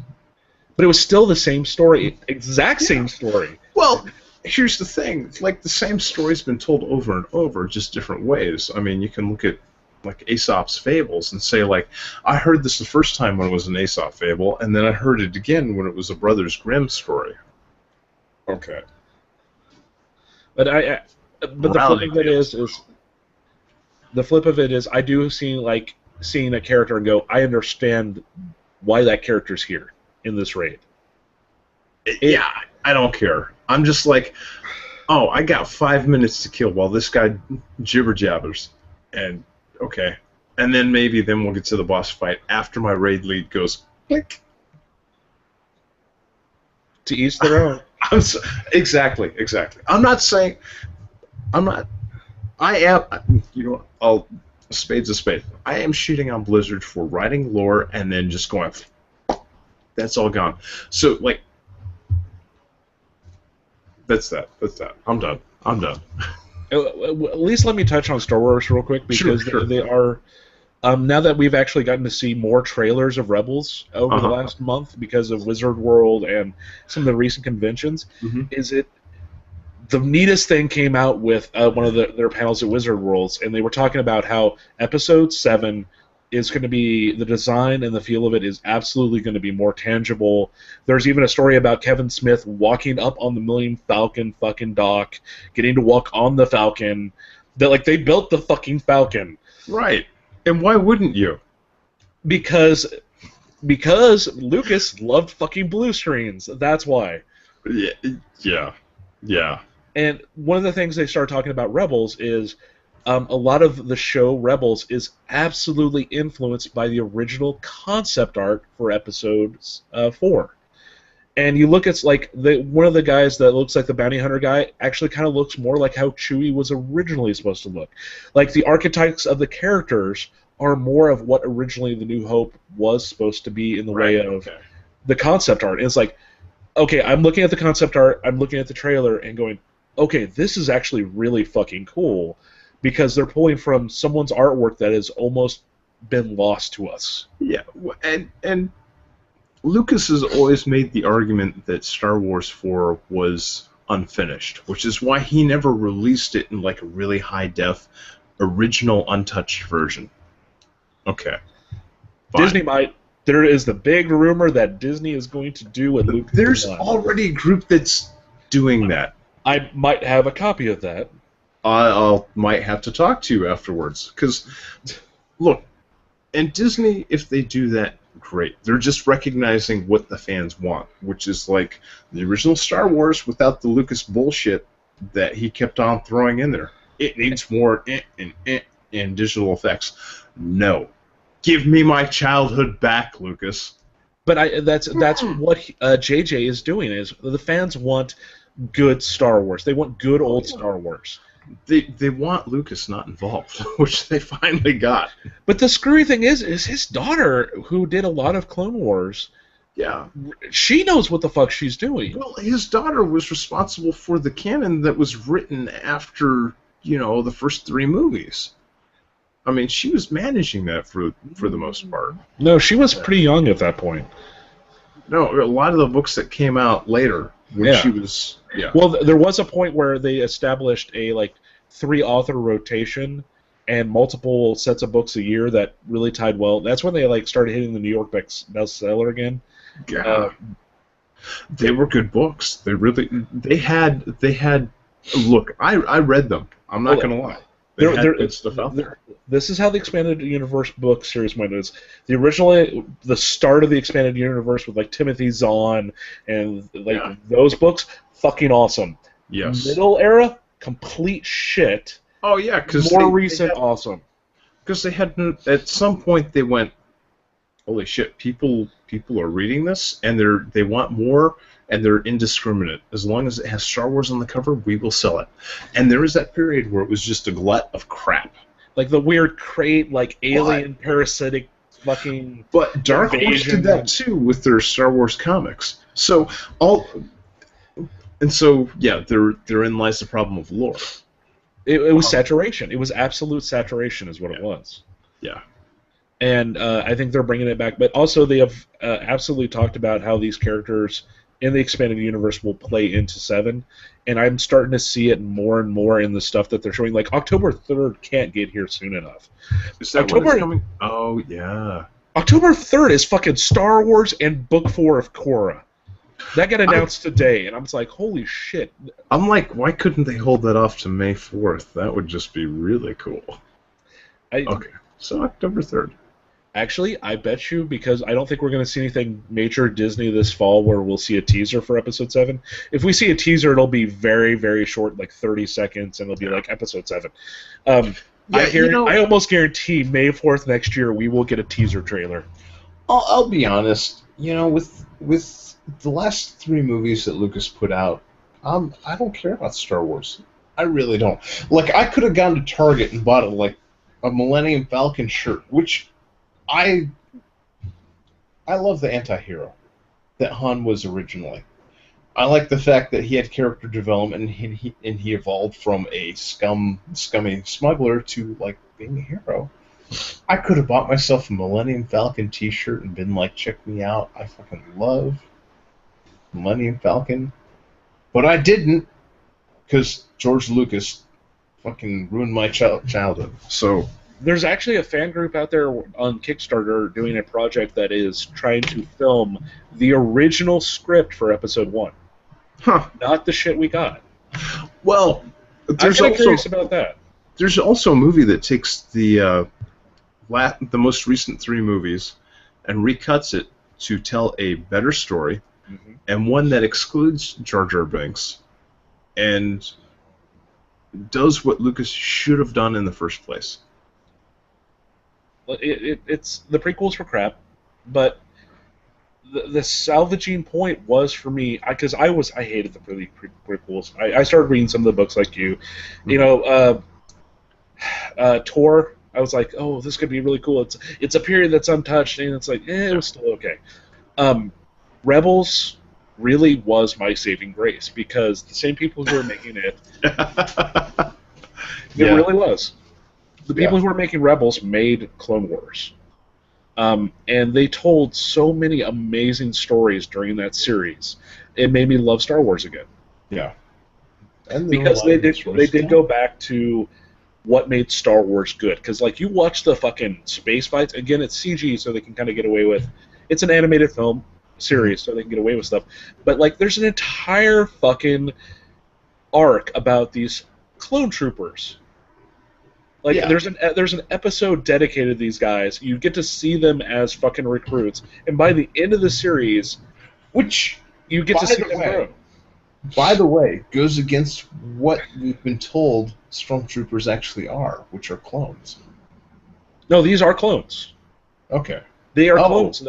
Speaker 1: But it was still the same story, exact same story.
Speaker 2: Well, here's the thing. Like, the same story's been told over and over, just different ways. I mean, you can look at like Aesop's Fables and say, like, I heard this the first time when it was an Aesop fable, and then I heard it again when it was a Brothers Grimm story. Okay.
Speaker 1: But the flip of it is I do seeing a character and go, I understand why that character's here in this raid.
Speaker 2: Yeah, I don't care. I'm just like, oh, I got 5 minutes to kill while this guy jibber jabbers, and okay, and then we'll get to the boss fight after my raid lead goes click.
Speaker 1: To each their own.
Speaker 2: Exactly. I'm not saying. I am. A spade's a spade. I am shitting on Blizzard for writing lore and then just going. That's all gone. So like. That's that. I'm done.
Speaker 1: At least let me touch on Star Wars real quick because
Speaker 2: sure.
Speaker 1: They are. Now that we've actually gotten to see more trailers of Rebels over the last month because of Wizard World and some of the recent conventions, the neatest thing came out with one of their panels at Wizard Worlds, and they were talking about how Episode 7 is going to be, the design and the feel of it is absolutely going to be more tangible. There's even a story about Kevin Smith walking up on the Millennium Falcon fucking dock, getting to walk on the Falcon. That they built the fucking Falcon.
Speaker 2: Right. And why wouldn't you?
Speaker 1: Because Lucas loved fucking blue screens. That's why.
Speaker 2: Yeah.
Speaker 1: And one of the things they started talking about Rebels is a lot of the show Rebels is absolutely influenced by the original concept art for Episode 4. And you look at one of the guys that looks like the bounty hunter guy actually kind of looks more like how Chewie was originally supposed to look. Like the archetypes of the characters are more of what originally the New Hope was supposed to be in the way of the concept art. And it's like, okay, I'm looking at the concept art, I'm looking at the trailer and going, okay, this is actually really fucking cool because they're pulling from someone's artwork that has almost been lost to us.
Speaker 2: Yeah, and Lucas has always made the argument that Star Wars 4 was unfinished, which is why he never released it in like a really high-def, original, untouched version. Okay. Fine.
Speaker 1: Disney might. There is the big rumor that Disney is going to do what Lucas did.
Speaker 2: There's already a group that's doing that.
Speaker 1: I might have a copy of that.
Speaker 2: I might have to talk to you afterwards. Because, look, and Disney, if they do that, great. They're just recognizing what the fans want, which is like the original Star Wars without the Lucas bullshit that he kept on throwing in there. It needs more and digital effects. No. Give me my childhood back, Lucas.
Speaker 1: But that's what JJ is doing. Is the fans want good Star Wars? They want good old Star Wars.
Speaker 2: They want Lucas not involved, which they finally got.
Speaker 1: But the screwy thing is his daughter, who did a lot of Clone Wars.
Speaker 2: Yeah,
Speaker 1: she knows what the fuck she's doing.
Speaker 2: Well, his daughter was responsible for the canon that was written after the first 3 movies. I mean, she was managing that for the most part.
Speaker 1: No, she was pretty young at that point.
Speaker 2: No, a lot of the books that came out later when she was. Yeah.
Speaker 1: Well, there was a point where they established a 3-author rotation and multiple sets of books a year that really tied well. That's when they started hitting the New York bestseller again.
Speaker 2: Yeah. They were good books. They had. Look, I read them. I'm not gonna lie. They had good stuff out there.
Speaker 1: This is how the expanded universe book series went. Is the start of the expanded universe with like Timothy Zahn and those books, fucking awesome.
Speaker 2: Yes.
Speaker 1: Middle era, complete shit.
Speaker 2: Oh yeah, because
Speaker 1: more recent, awesome.
Speaker 2: Because they had at some point they went, holy shit, people are reading this and they want more. And they're indiscriminate. As long as it has Star Wars on the cover, we will sell it. And there was that period where it was just a glut of crap.
Speaker 1: Like the weird crate, like alien parasitic fucking.
Speaker 2: But Dark Horse did that too with their Star Wars comics. Therein lies the problem of lore.
Speaker 1: It was saturation. It was absolute saturation, is what it was.
Speaker 2: Yeah.
Speaker 1: And I think they're bringing it back. But also, they have absolutely talked about how these characters in the expanded universe will play into 7, and I'm starting to see it more and more in the stuff that they're showing. Like October 3rd can't get here soon enough.
Speaker 2: Is that when it's coming? Oh yeah.
Speaker 1: October 3rd is fucking Star Wars and Book 4 of Korra. That got announced today, and I was like, holy shit.
Speaker 2: I'm like, why couldn't they hold that off to May 4th? That would just be really cool. Okay, so October 3rd.
Speaker 1: Actually, I bet you, because I don't think we're going to see anything major Disney this fall where we'll see a teaser for Episode 7. If we see a teaser, it'll be very, very short, like 30 seconds, and it'll be like Episode 7. I almost guarantee May 4th next year we will get a teaser trailer.
Speaker 5: I'll be honest. With the last 3 movies that Lucas put out, I don't care about Star Wars. I really don't. Like, I could have gone to Target and bought a Millennium Falcon shirt, which... I love the anti-hero that Han was originally. I like the fact that he had character development and he evolved from a scummy smuggler to like being a hero. I could have bought myself a Millennium Falcon t-shirt and been like, check me out, I fucking love Millennium Falcon. But I didn't, because George Lucas fucking ruined my childhood. So...
Speaker 1: There's actually a fan group out there on Kickstarter doing a project that is trying to film the original script for Episode 1.
Speaker 2: Huh.
Speaker 1: Not the shit we got.
Speaker 2: Well,
Speaker 1: I'm curious about that.
Speaker 2: There's also a movie that takes the most recent 3 movies and recuts it to tell a better story, and one that excludes Jar Jar Binks and does what Lucas should have done in the first place.
Speaker 1: It's the prequels were crap, but the salvaging point was for me because I hated the prequels. I started reading some of the books like you, Tor. I was like, oh, this could be really cool. It's a period that's untouched, and it's like, it was still okay. Rebels really was my saving grace because the same people who were making it, it really was. The people who were making Rebels made Clone Wars. And they told so many amazing stories during that series. It made me love Star Wars again.
Speaker 2: Yeah.
Speaker 1: And because they did go back to what made Star Wars good. Because, like, you watch the fucking space fights. Again, it's CG, so they can kind of get away with... It's an animated film series, so they can get away with stuff. But, like, there's an entire fucking arc about these clone troopers. Like, there's an episode dedicated to these guys. You get to see them as fucking recruits, and by the end of the series,
Speaker 5: which
Speaker 1: you get to see them grow.
Speaker 5: By the way, goes against what we've been told Stormtroopers actually are, which are clones.
Speaker 1: No, these are clones.
Speaker 5: Okay.
Speaker 1: They are clones.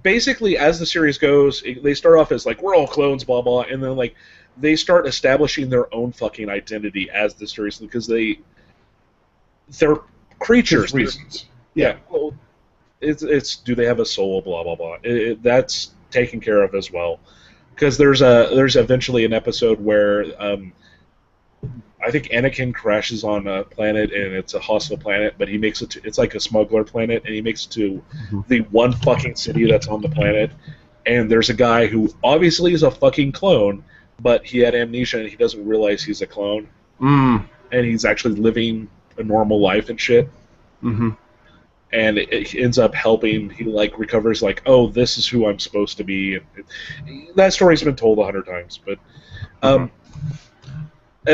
Speaker 1: Basically, as the series goes, they start off as, like, we're all clones, blah, blah, and then, like, they start establishing their own fucking identity as the series, because they're creatures.
Speaker 5: There's reasons.
Speaker 1: Yeah. Well, it's do they have a soul? Blah blah blah. That's taken care of as well, because there's eventually an episode where I think Anakin crashes on a planet and it's a hostile planet, but he makes it to, it's like a smuggler planet, and he makes it to the one fucking city that's on the planet, and there's a guy who obviously is a fucking clone, but he had amnesia and he doesn't realize he's a clone, and he's actually living a normal life and shit. and it ends up helping. He like recovers, like, oh, this is who I'm supposed to be. That story's been told 100 times, but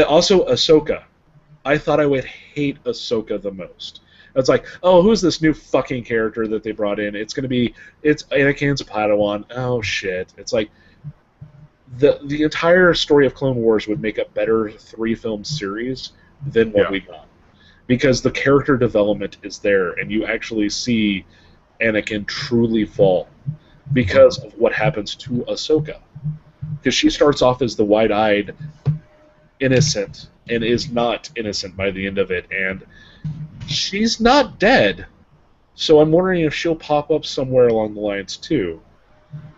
Speaker 1: also Ahsoka. I thought I would hate Ahsoka the most. It's like, oh, who's this new fucking character that they brought in? It's Anakin's Padawan. Oh shit! It's like the entire story of Clone Wars would make a better 3-film series than what we got, because the character development is there, and you actually see Anakin truly fall because of what happens to Ahsoka. Because she starts off as the wide-eyed innocent and is not innocent by the end of it, and she's not dead, so I'm wondering if she'll pop up somewhere along the lines too.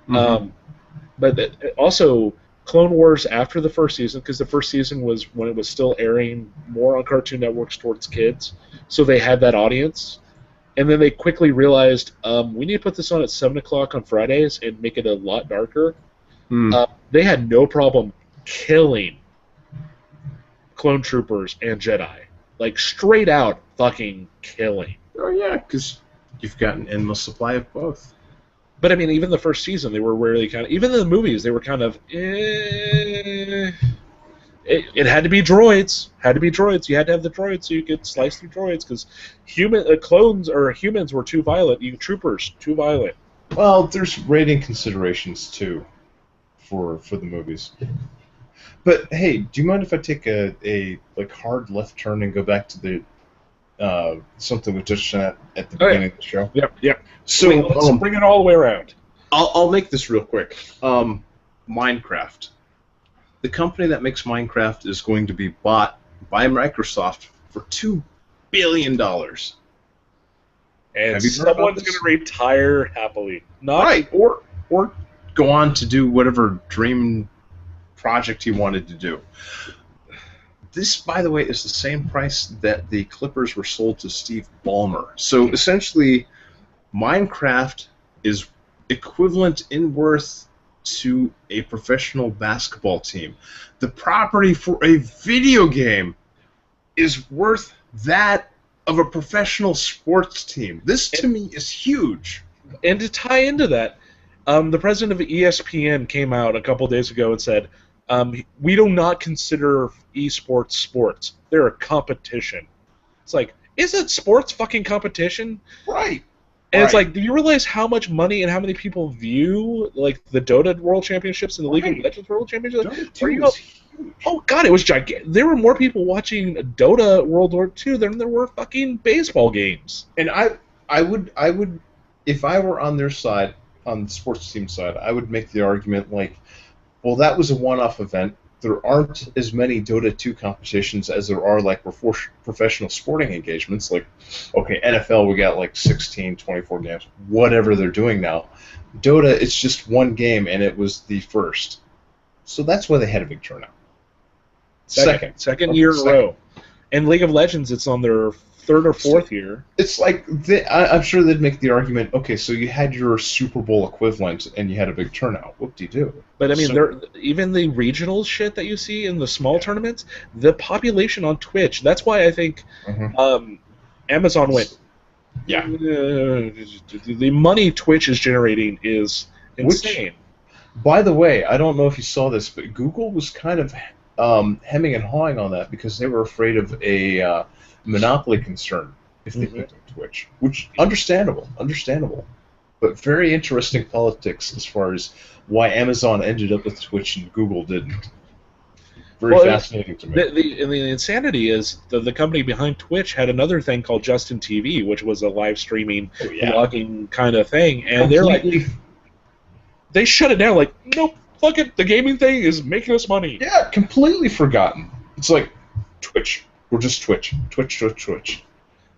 Speaker 1: But also, Clone Wars after the first season, because the first season was when it was still airing more on Cartoon Networks towards kids, so they had that audience, and then they quickly realized we need to put this on at 7 o'clock on Fridays and make it a lot darker. They had no problem killing clone troopers and Jedi. Like, straight out fucking killing.
Speaker 2: Oh, yeah, because you've got an endless supply of both.
Speaker 1: But, I mean, even the first season, they were really kind of... Even in the movies, they were kind of... It had to be droids. Had to be droids. You had to have the droids so you could slice through droids, because clones or humans were too violent. Troopers, too violent.
Speaker 5: Well, there's rating considerations, too, for the movies. But hey, do you mind if I take a hard left turn and go back to the something we touched on at the beginning of the show?
Speaker 1: Yep.
Speaker 5: So
Speaker 1: let's bring it all the way around.
Speaker 2: I'll make this real quick. Minecraft. The company that makes Minecraft is going to be bought by Microsoft for $2 billion.
Speaker 1: And someone's going to retire happily.
Speaker 2: Right, or go on to do whatever dream project he wanted to do. This, by the way, is the same price that the Clippers were sold to Steve Ballmer. So essentially, Minecraft is equivalent in worth to a professional basketball team. The property for a video game is worth that of a professional sports team. This, to me, is huge.
Speaker 1: And to tie into that, the president of ESPN came out a couple days ago and said, we do not consider esports sports. They're a competition. It's like, isn't sports fucking competition?
Speaker 2: Right.
Speaker 1: And it's like, do you realize how much money and how many people view like the Dota World Championships and the League of Legends World Championships? Oh god, it was gigantic. There were more people watching Dota World War II than there were fucking baseball games.
Speaker 5: And I would, if I were on their side, on the sports team side, I would make the argument like, well, that was a one-off event. There aren't as many Dota 2 competitions as there are like professional sporting engagements. Like, okay, NFL, we got like 16, 24 games, whatever they're doing now. Dota, it's just one game, and it was the first. So that's why they had a big turnout.
Speaker 1: Second year in a row. And League of Legends, it's on their third or fourth year.
Speaker 5: It's like, I'm sure they'd make the argument, okay, so you had your Super Bowl equivalent and you had a big turnout. Whoop-de-doo.
Speaker 1: But I mean, even the regional shit that you see in the small tournaments, the population on Twitch, that's why I think Amazon went, the money Twitch is generating is insane.
Speaker 5: By the way, I don't know if you saw this, but Google was kind of hemming and hawing on that because they were afraid of a monopoly concern if they picked up Twitch, which understandable, but very interesting politics as far as why Amazon ended up with Twitch and Google didn't. Very fascinating to me.
Speaker 1: The insanity is the company behind Twitch had another thing called Justin TV, which was a live streaming, vlogging kind of thing, and they're like, they shut it down. Like, nope, fuck it, the gaming thing is making us money.
Speaker 5: Yeah, completely forgotten. It's like Twitch. We're just Twitch.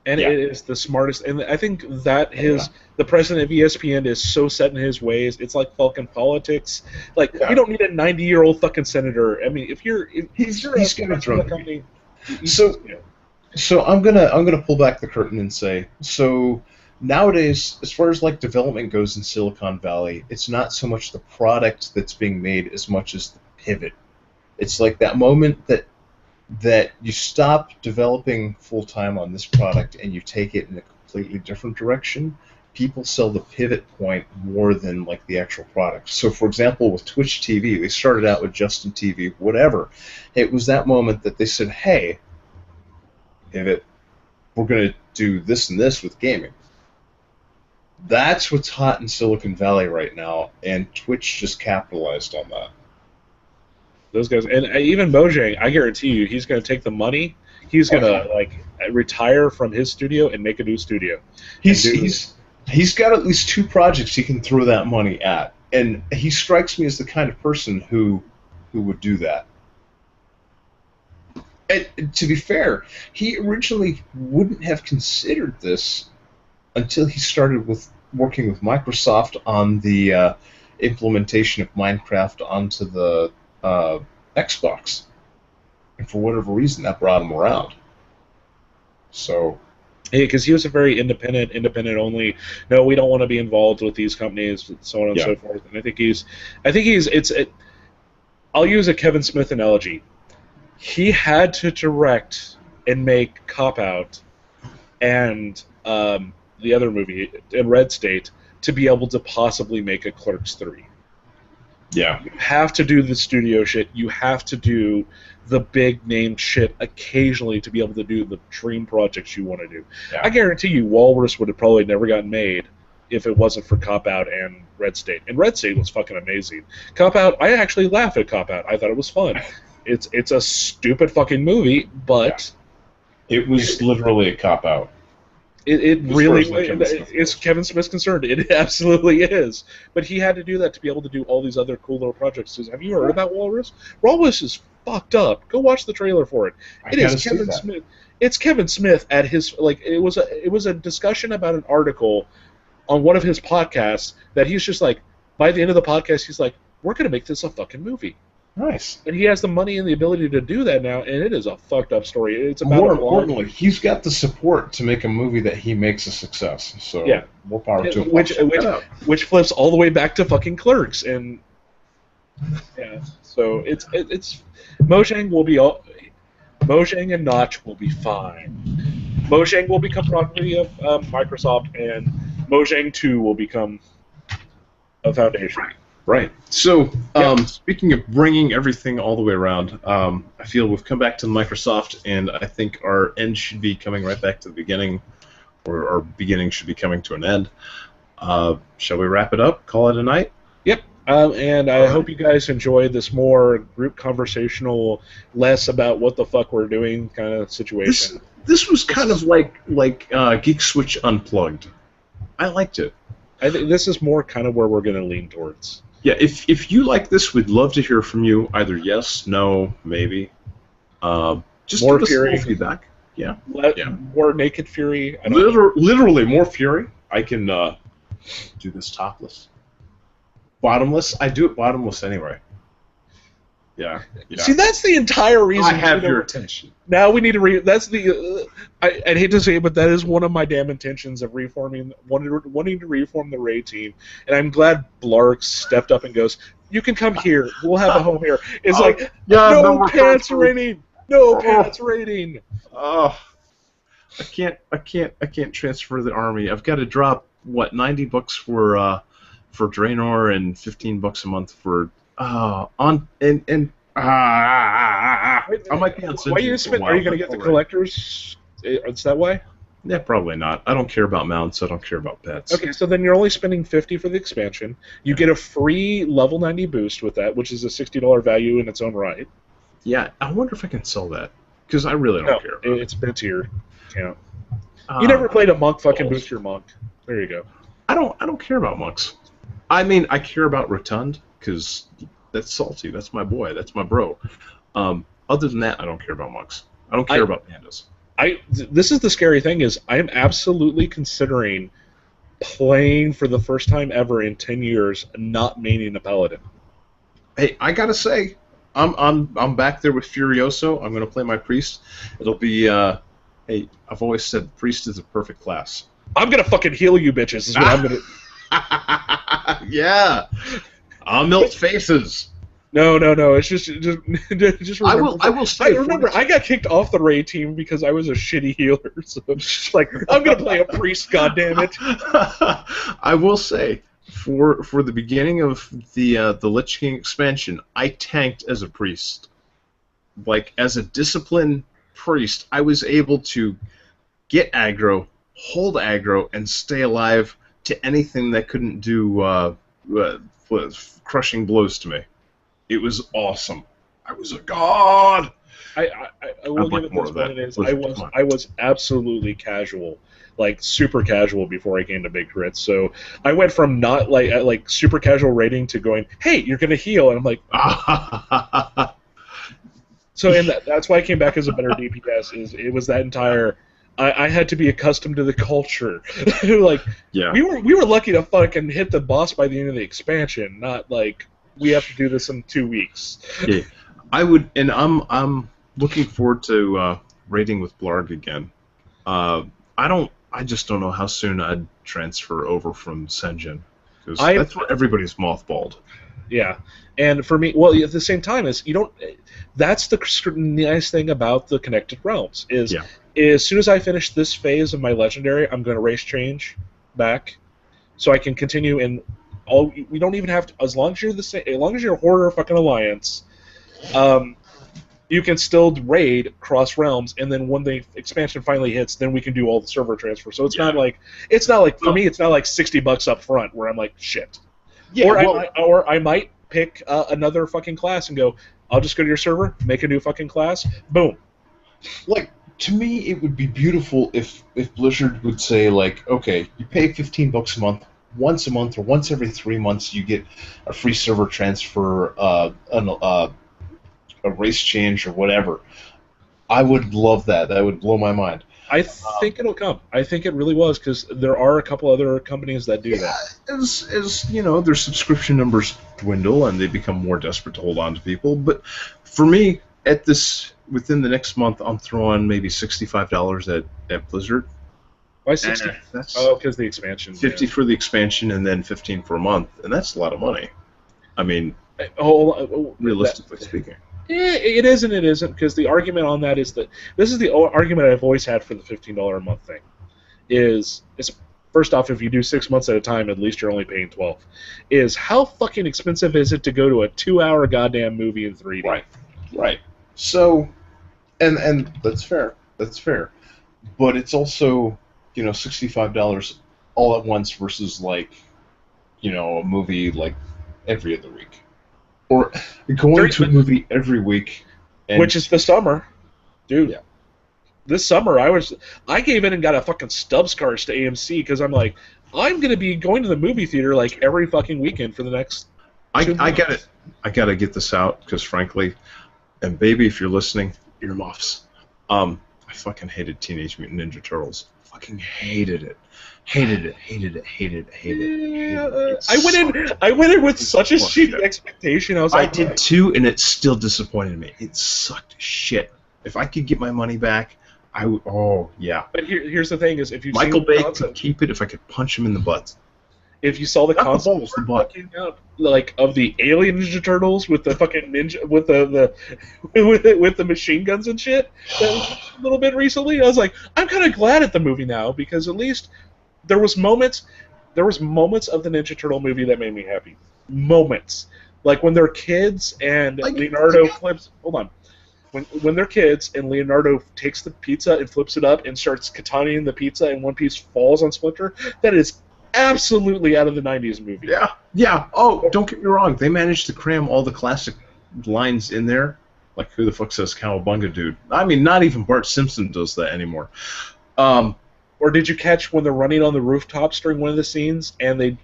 Speaker 1: And it is the smartest, and I think that the president of ESPN is so set in his ways. It's like fucking politics. Like, you don't need a 90-year-old fucking senator. I mean, if he's
Speaker 5: gonna throw the company. So I'm gonna pull back the curtain and say, so nowadays, as far as like development goes in Silicon Valley, it's not so much the product that's being made as much as the pivot. It's like that moment that that you stop developing full-time on this product and you take it in a completely different direction, people sell the pivot point more than like the actual product. So for example, with Twitch TV, they started out with Justin TV, whatever. It was that moment that they said, hey, pivot, we're going to do this and this with gaming. That's what's hot in Silicon Valley right now, and Twitch just capitalized on that.
Speaker 1: Those guys, and even Mojang, I guarantee you, he's going to take the money. He's going to retire from his studio and make a new studio.
Speaker 5: He's got at least 2 projects he can throw that money at, and he strikes me as the kind of person who would do that. And to be fair, he originally wouldn't have considered this until he started working with Microsoft on the implementation of Minecraft onto the Xbox. And for whatever reason, that brought him around. So...
Speaker 1: because he was a very independent only. No, we don't want to be involved with these companies, so on and so forth. And I think he's. I'll use a Kevin Smith analogy. He had to direct and make Cop Out and the other movie in Red State to be able to possibly make a Clerks 3.
Speaker 5: Yeah.
Speaker 1: You have to do the studio shit. You have to do the big name shit occasionally to be able to do the dream projects you want to do.
Speaker 5: Yeah.
Speaker 1: I guarantee you Walrus would have probably never gotten made if it wasn't for Cop Out and Red State. And Red State was fucking amazing. Cop Out, I actually laughed at Cop Out. I thought it was fun. It's a stupid fucking movie, but...
Speaker 5: Yeah. It was literally a cop-out.
Speaker 1: It really is Kevin Smith's concerned. It absolutely is. But he had to do that to be able to do all these other cool little projects. Have you heard about Walrus? Walrus is fucked up. Go watch the trailer for it. It is Kevin Smith. It's Kevin Smith at his it was a discussion about an article on one of his podcasts that he's just like, by the end of the podcast he's like, we're gonna make this a fucking movie.
Speaker 5: Nice.
Speaker 1: And he has the money and the ability to do that now, and it is a fucked up story. It's about
Speaker 5: more importantly, he's got the support to make a movie that he makes a success. So
Speaker 1: yeah,
Speaker 5: more power to him.
Speaker 1: Which flips all the way back to fucking Clerks, and yeah. So it's Mojang will be Mojang and Notch will be fine. Mojang will become property of Microsoft, and Mojang 2 will become a foundation.
Speaker 2: Right. So, speaking of bringing everything all the way around, I feel we've come back to Microsoft, and I think our end should be coming right back to the beginning, or our beginning should be coming to an end. Shall we wrap it up? Call it a night?
Speaker 1: Yep. And I hope you guys enjoyed this more group conversational, less about what the fuck we're doing kind of situation.
Speaker 2: This was kind of like Geek Switch Unplugged. I liked it.
Speaker 1: I think this is more kind of where we're going to lean towards.
Speaker 2: Yeah, if you like this, we'd love to hear from you. Either yes, no, maybe. Just
Speaker 1: more
Speaker 2: give us a
Speaker 1: Fury
Speaker 2: little feedback. Yeah.
Speaker 1: More Naked Fury.
Speaker 2: Literally more Fury. I can do this topless. Bottomless. I do it bottomless anyway. Yeah.
Speaker 1: See, that's the entire reason.
Speaker 2: I have your attention.
Speaker 1: Now we need to that's the. I'd hate to say it, but that is one of my damn intentions of wanting to reform the Ray team, and I'm glad Blark stepped up and goes, "You can come here. We'll have a home here." It's no pants rating. No pants rating.
Speaker 2: Oh, I can't transfer the army. I've got to drop what $90 for Draenor and $15 a month for. On my pants.
Speaker 1: Why are you going to get the collectors? Is that why?
Speaker 2: Yeah, probably not. I don't care about mounts. I don't care about pets.
Speaker 1: Okay, so then you're only spending $50 for the expansion. You get a free level 90 boost with that, which is a $60 value in its own right.
Speaker 2: Yeah, I wonder if I can sell that because I really don't care.
Speaker 1: It's mid-tier. Yeah. You never played a monk. Fucking boost your monk. There you go.
Speaker 2: I don't care about monks. I mean, I care about Rotund because that's salty. That's my boy. That's my bro. Other than that, I don't care about monks. I don't care about pandas.
Speaker 1: This is the scary thing is I am absolutely considering playing for the first time ever in 10 years not maining a paladin.
Speaker 2: Hey, I gotta say, I'm back there with Furioso. I'm gonna play my priest. It'll be hey, I've always said priest is a perfect class.
Speaker 1: I'm gonna fucking heal you bitches. Is what I'm gonna.
Speaker 2: Yeah. I'll melt faces.
Speaker 1: No. It's just remember.
Speaker 2: I will say.
Speaker 1: I remember I got kicked off the raid team because I was a shitty healer. So it's like I'm gonna play a priest. God damn it!
Speaker 2: I will say for the beginning of the Lich King expansion, I tanked as a priest. Like as a disciplined priest, I was able to get aggro, hold aggro, and stay alive to anything that couldn't do crushing blows to me. It was awesome. I was a god.
Speaker 1: I will give it this what it is. I was absolutely casual, like super casual before I came to Big Crits. So I went from not like super casual rating to going, hey, you're gonna heal, and I'm like. So and that's why I came back as a better DPS. It was that entire. I had to be accustomed to the culture. Like
Speaker 2: yeah.
Speaker 1: we were lucky to fucking hit the boss by the end of the expansion, not like. We have to do this in 2 weeks.
Speaker 2: Yeah, I would, and I'm looking forward to raiding with Blarg again. I just don't know how soon I'd transfer over from Senjin because that's where everybody's mothballed.
Speaker 1: Yeah, and for me, well, at the same time, is you don't. That's the nice thing about the Connected Realms is, as soon as I finish this phase of my legendary, I'm going to race change back, so I can continue in. We don't even have to, as long as you're the same, as long as you're a Horde or fucking Alliance, you can still raid cross realms, and then when the expansion finally hits, then we can do all the server transfer. So it's not like for me, it's not like $60 up front where I'm like shit. Yeah, or I might pick another fucking class and go, I'll just go to your server, make a new fucking class, boom.
Speaker 5: Like to me, it would be beautiful if Blizzard would say like, okay, you pay $15 a month. Once a month or once every 3 months, you get a free server transfer, a race change or whatever. I would love that. That would blow my mind.
Speaker 1: I think it'll come. I think it really was because there are a couple other companies that do that.
Speaker 2: As you know, their subscription numbers dwindle and they become more desperate to hold on to people. But for me, within the next month, I'm throwing maybe $65 at Blizzard.
Speaker 1: Why 60? Because the expansion.
Speaker 2: 50 for the expansion and then 15 for a month, and that's a lot of money. I mean, realistically speaking.
Speaker 1: It is and it isn't, because the argument on that is that this is the argument I've always had for the $15 a month thing. Is first off, if you do 6 months at a time, at least you're only paying 12. Is how fucking expensive is it to go to a 2-hour goddamn movie in 3D?
Speaker 5: Right. So, and that's fair. That's fair. But it's also, $65 all at once versus like, a movie like every other week. Or going to a movie every week.
Speaker 1: Which is the summer. Dude.
Speaker 5: Yeah.
Speaker 1: This summer, I gave in and got a fucking Stubbs cards to AMC because I'm like, I'm going to be going to the movie theater like every fucking weekend for the next 2 months.
Speaker 2: I gotta get this out because frankly, and baby, if you're listening, earmuffs. I fucking hated Teenage Mutant Ninja Turtles. Fucking hated it. Hated it.
Speaker 1: I went in with such a shitty expectation.
Speaker 2: I did too, and it still disappointed me. It sucked shit. If I could get my money back, I would. Oh yeah.
Speaker 1: But here's the thing: is if you
Speaker 2: Michael Bay could keep it if I could punch him in the butt.
Speaker 1: If you saw the concept like of the alien Ninja Turtles with the fucking ninja with the machine guns and shit, a little bit recently, I was like, I'm kind of glad at the movie now because at least there was moments of the Ninja Turtle movie that made me happy. Moments like when they're kids and Leonardo flips. Hold on. When they're kids and Leonardo takes the pizza and flips it up and starts katanaing the pizza and one piece falls on Splinter, that is absolutely out of the 90s movie.
Speaker 2: Yeah. Oh, don't get me wrong. They managed to cram all the classic lines in there. Like, who the fuck says Cowabunga, dude? I mean, not even Bart Simpson does that anymore.
Speaker 1: Or did you catch when they're running on the rooftops during one of the scenes and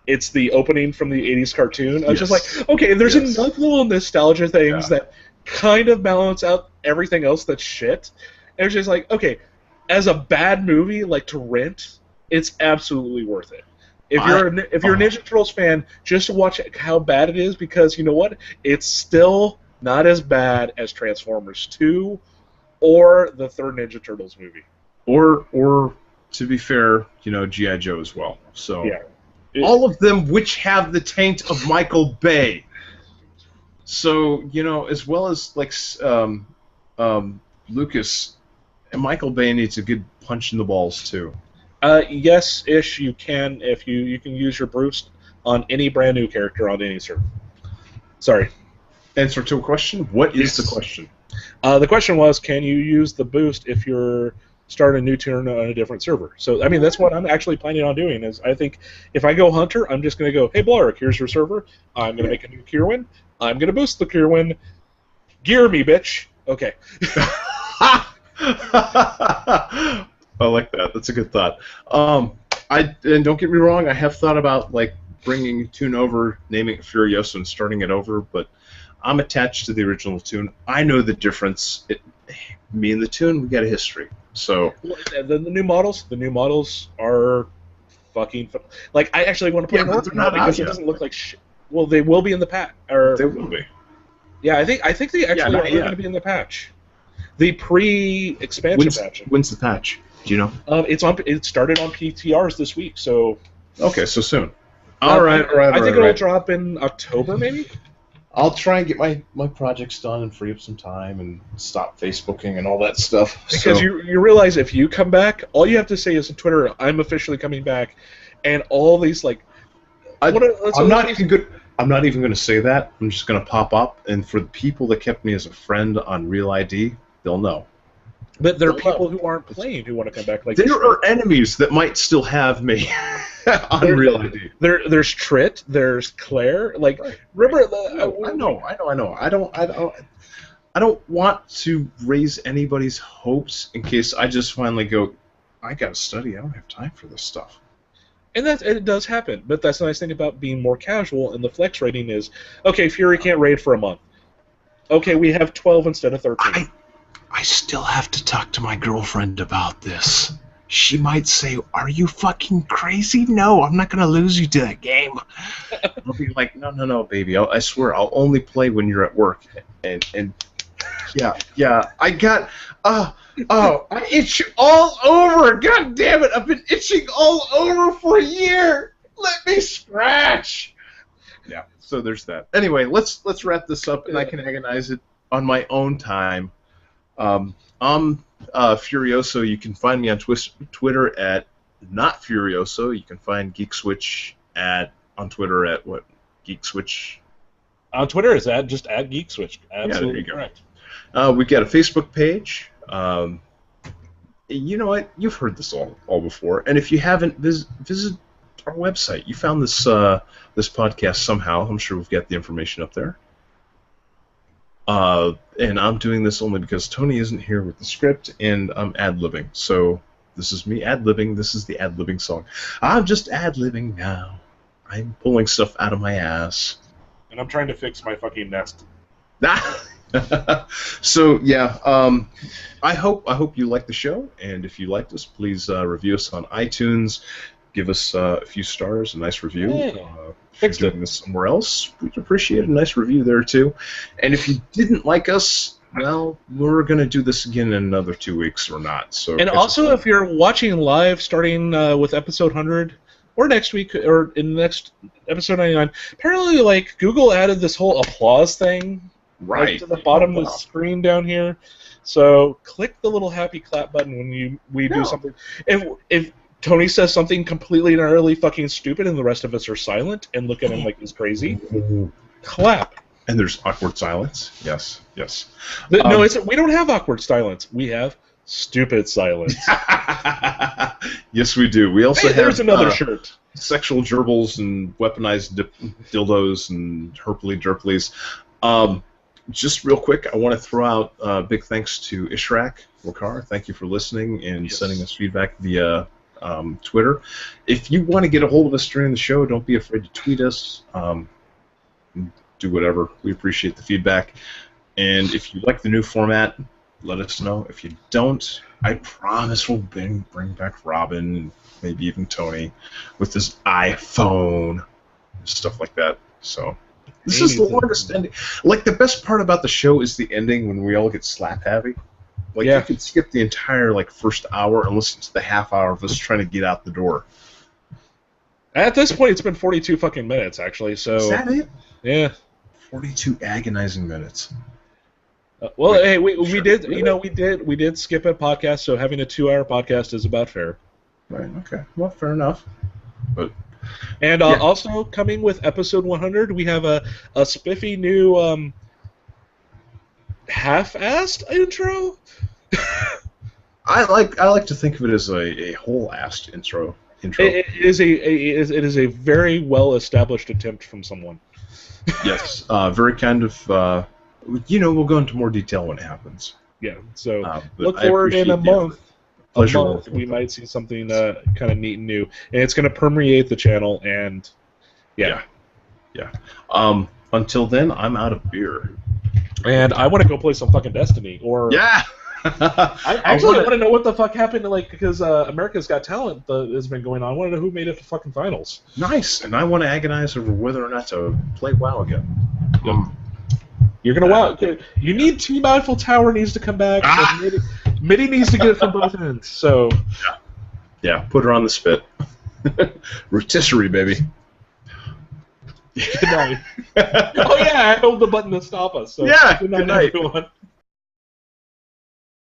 Speaker 1: it's the opening from the 80s cartoon? I was just like, okay, there's enough little nostalgia things that kind of balance out everything else that's shit. And it's just like, okay, as a bad movie, like to rent, it's absolutely worth it. If you're a Ninja Turtles fan, just to watch how bad it is, because you know what? It's still not as bad as Transformers 2 or the third Ninja Turtles movie.
Speaker 2: Or to be fair, G.I. Joe as well. So
Speaker 1: yeah.
Speaker 2: All of them which have the taint of Michael Bay. So, as well as like Lucas, Michael Bay needs a good punch in the balls too.
Speaker 1: Yes-ish, you can if you can use your boost on any brand new character on any server. Sorry.
Speaker 2: Answer to a question? What is
Speaker 1: Yes.
Speaker 2: the question?
Speaker 1: The question was, can you use the boost if you're starting a new turn on a different server? So, I mean, that's what I'm actually planning on doing. Is I think if I go Hunter, I'm just going to go, hey, Blaric, here's your server. I'm going to make a new Kierwin. I'm going to boost the Kierwin. Gear me, bitch. Okay.
Speaker 2: I like that. That's a good thought. And don't get me wrong, I have thought about like bringing Toon over, naming it Furioso, and starting it over, but I'm attached to the original Toon. I know the difference. Me and the Toon, we got a history. So
Speaker 1: The new models are fucking like I actually want to play North now because it doesn't look like shit. Well, they will be in the patch.
Speaker 2: They will be.
Speaker 1: Yeah, I think they actually are going to be in the patch. The pre-expansion patch.
Speaker 2: When's the patch? Do you know?
Speaker 1: It started on PTRs this week, so.
Speaker 2: Okay, so soon.
Speaker 1: All right. I think it'll drop in October, maybe.
Speaker 5: I'll try and get my projects done and free up some time and stop Facebooking and all that stuff.
Speaker 1: Because you realize if you come back, all you have to say is on Twitter, "I'm officially coming back," and all these like.
Speaker 2: I'm not even going to say that. I'm just going to pop up, and for the people that kept me as a friend on Real ID, they'll know.
Speaker 1: But there are people who aren't playing who want to come back. Like
Speaker 2: there are enemies that might still have me on Real ID.
Speaker 1: There's Trit. There's Claire. Like remember
Speaker 2: I know. I don't want to raise anybody's hopes in case I just finally go, I got to study. I don't have time for this stuff.
Speaker 1: And it does happen, but that's the nice thing about being more casual. And the flex rating is, okay, Fury can't raid for a month. Okay, we have 12 instead of 13.
Speaker 2: I still have to talk to my girlfriend about this. She might say, "Are you fucking crazy?" No, I'm not gonna lose you to that game. I'll be like, no, baby. I swear, I'll only play when you're at work. And yeah. I got I itch all over. God damn it! I've been itching all over for a year. Let me scratch. Yeah. So there's that. Anyway, let's wrap this up, and I can agonize it on my own time. I'm Furioso. You can find me on Twitter at not Furioso. You can find Geek Switch on Twitter at what? Geek Switch.
Speaker 1: On Twitter is just at Geek Switch. Absolutely
Speaker 2: there you
Speaker 1: correct.
Speaker 2: We've got a Facebook page. You know what? You've heard this all before, and if you haven't, visit our website. You found this podcast somehow. I'm sure we've got the information up there. And I'm doing this only because Tony isn't here with the script, and I'm ad-libbing. So this is me ad-libbing. This is the ad-libbing song. I'm just ad-libbing now. I'm pulling stuff out of my ass.
Speaker 1: And I'm trying to fix my fucking nest.
Speaker 2: So yeah, I hope you like the show, and if you liked us, please review us on iTunes. Give us a few stars, a nice review. If you're doing this somewhere else, we'd appreciate a nice review there too. And if you didn't like us, well, we're gonna do this again in another 2 weeks or not. So.
Speaker 1: And also, if you're watching live, starting with episode 100, or next week, or in the next episode 99, apparently, like Google added this whole applause thing right to the bottom of the screen down here. So click the little happy clap button when we do something. If Tony says something completely and utterly fucking stupid and the rest of us are silent and look at him like he's crazy, clap.
Speaker 2: And there's awkward silence. Yes.
Speaker 1: No, we don't have awkward silence. We have stupid silence.
Speaker 2: Yes, we do. We also have...
Speaker 1: There's another shirt.
Speaker 2: Sexual gerbils and weaponized dildos and herply-derplies. Just real quick, I want to throw out big thanks to Ishrak Wakar. Thank you for listening and sending us feedback via Twitter. If you want to get a hold of us during the show, don't be afraid to tweet us. Do whatever. We appreciate the feedback. And if you like the new format, let us know. If you don't, I promise we'll bring back Robin and maybe even Tony with his iPhone, stuff like that. So this is the longest ending. Like, the best part about the show is the ending when we all get slap-happy. Like, you could skip the entire, first hour and listen to the half hour of us trying to get out the door.
Speaker 1: At this point, it's been 42 fucking minutes, actually, so...
Speaker 2: Is that it?
Speaker 1: Yeah.
Speaker 2: 42 agonizing minutes.
Speaker 1: Well,
Speaker 2: Wait,
Speaker 1: hey, we
Speaker 2: sure,
Speaker 1: did,
Speaker 2: really?
Speaker 1: we did skip a podcast, so having a 2-hour podcast is about fair.
Speaker 2: Right. Okay. Well, fair enough. But
Speaker 1: And
Speaker 2: Yeah.
Speaker 1: also coming with episode 100, we have a spiffy new half-assed intro.
Speaker 2: I like to think of it as a whole-assed intro.
Speaker 1: It is a very well-established attempt from someone.
Speaker 2: Yes. Very kind of. We'll go into more detail when it happens.
Speaker 1: Yeah. So
Speaker 2: But
Speaker 1: look
Speaker 2: I
Speaker 1: forward in a
Speaker 2: appreciate the
Speaker 1: month.
Speaker 2: effort. Pleasure
Speaker 1: A month,
Speaker 2: working
Speaker 1: we
Speaker 2: with
Speaker 1: might see something kind of neat and new, and it's going to permeate the channel. And yeah.
Speaker 2: Until then, I'm out of beer.
Speaker 1: And I want to go play some fucking Destiny. Or
Speaker 2: Yeah.
Speaker 1: I actually want to know what the fuck happened. Like, because America's Got Talent has been going on. I want to know who made it to fucking finals.
Speaker 2: Nice, and I want to agonize over whether or not to play WoW again.
Speaker 1: Yep. You're gonna wow. You need Team Eiffel Tower needs to come back. And Mitty needs to get it from both ends. So
Speaker 2: Yeah, put her on the spit. Rotisserie, baby.
Speaker 1: good night. Oh yeah, I held the button to stop us. So
Speaker 2: Yeah,
Speaker 1: good night,
Speaker 2: good night.
Speaker 1: everyone.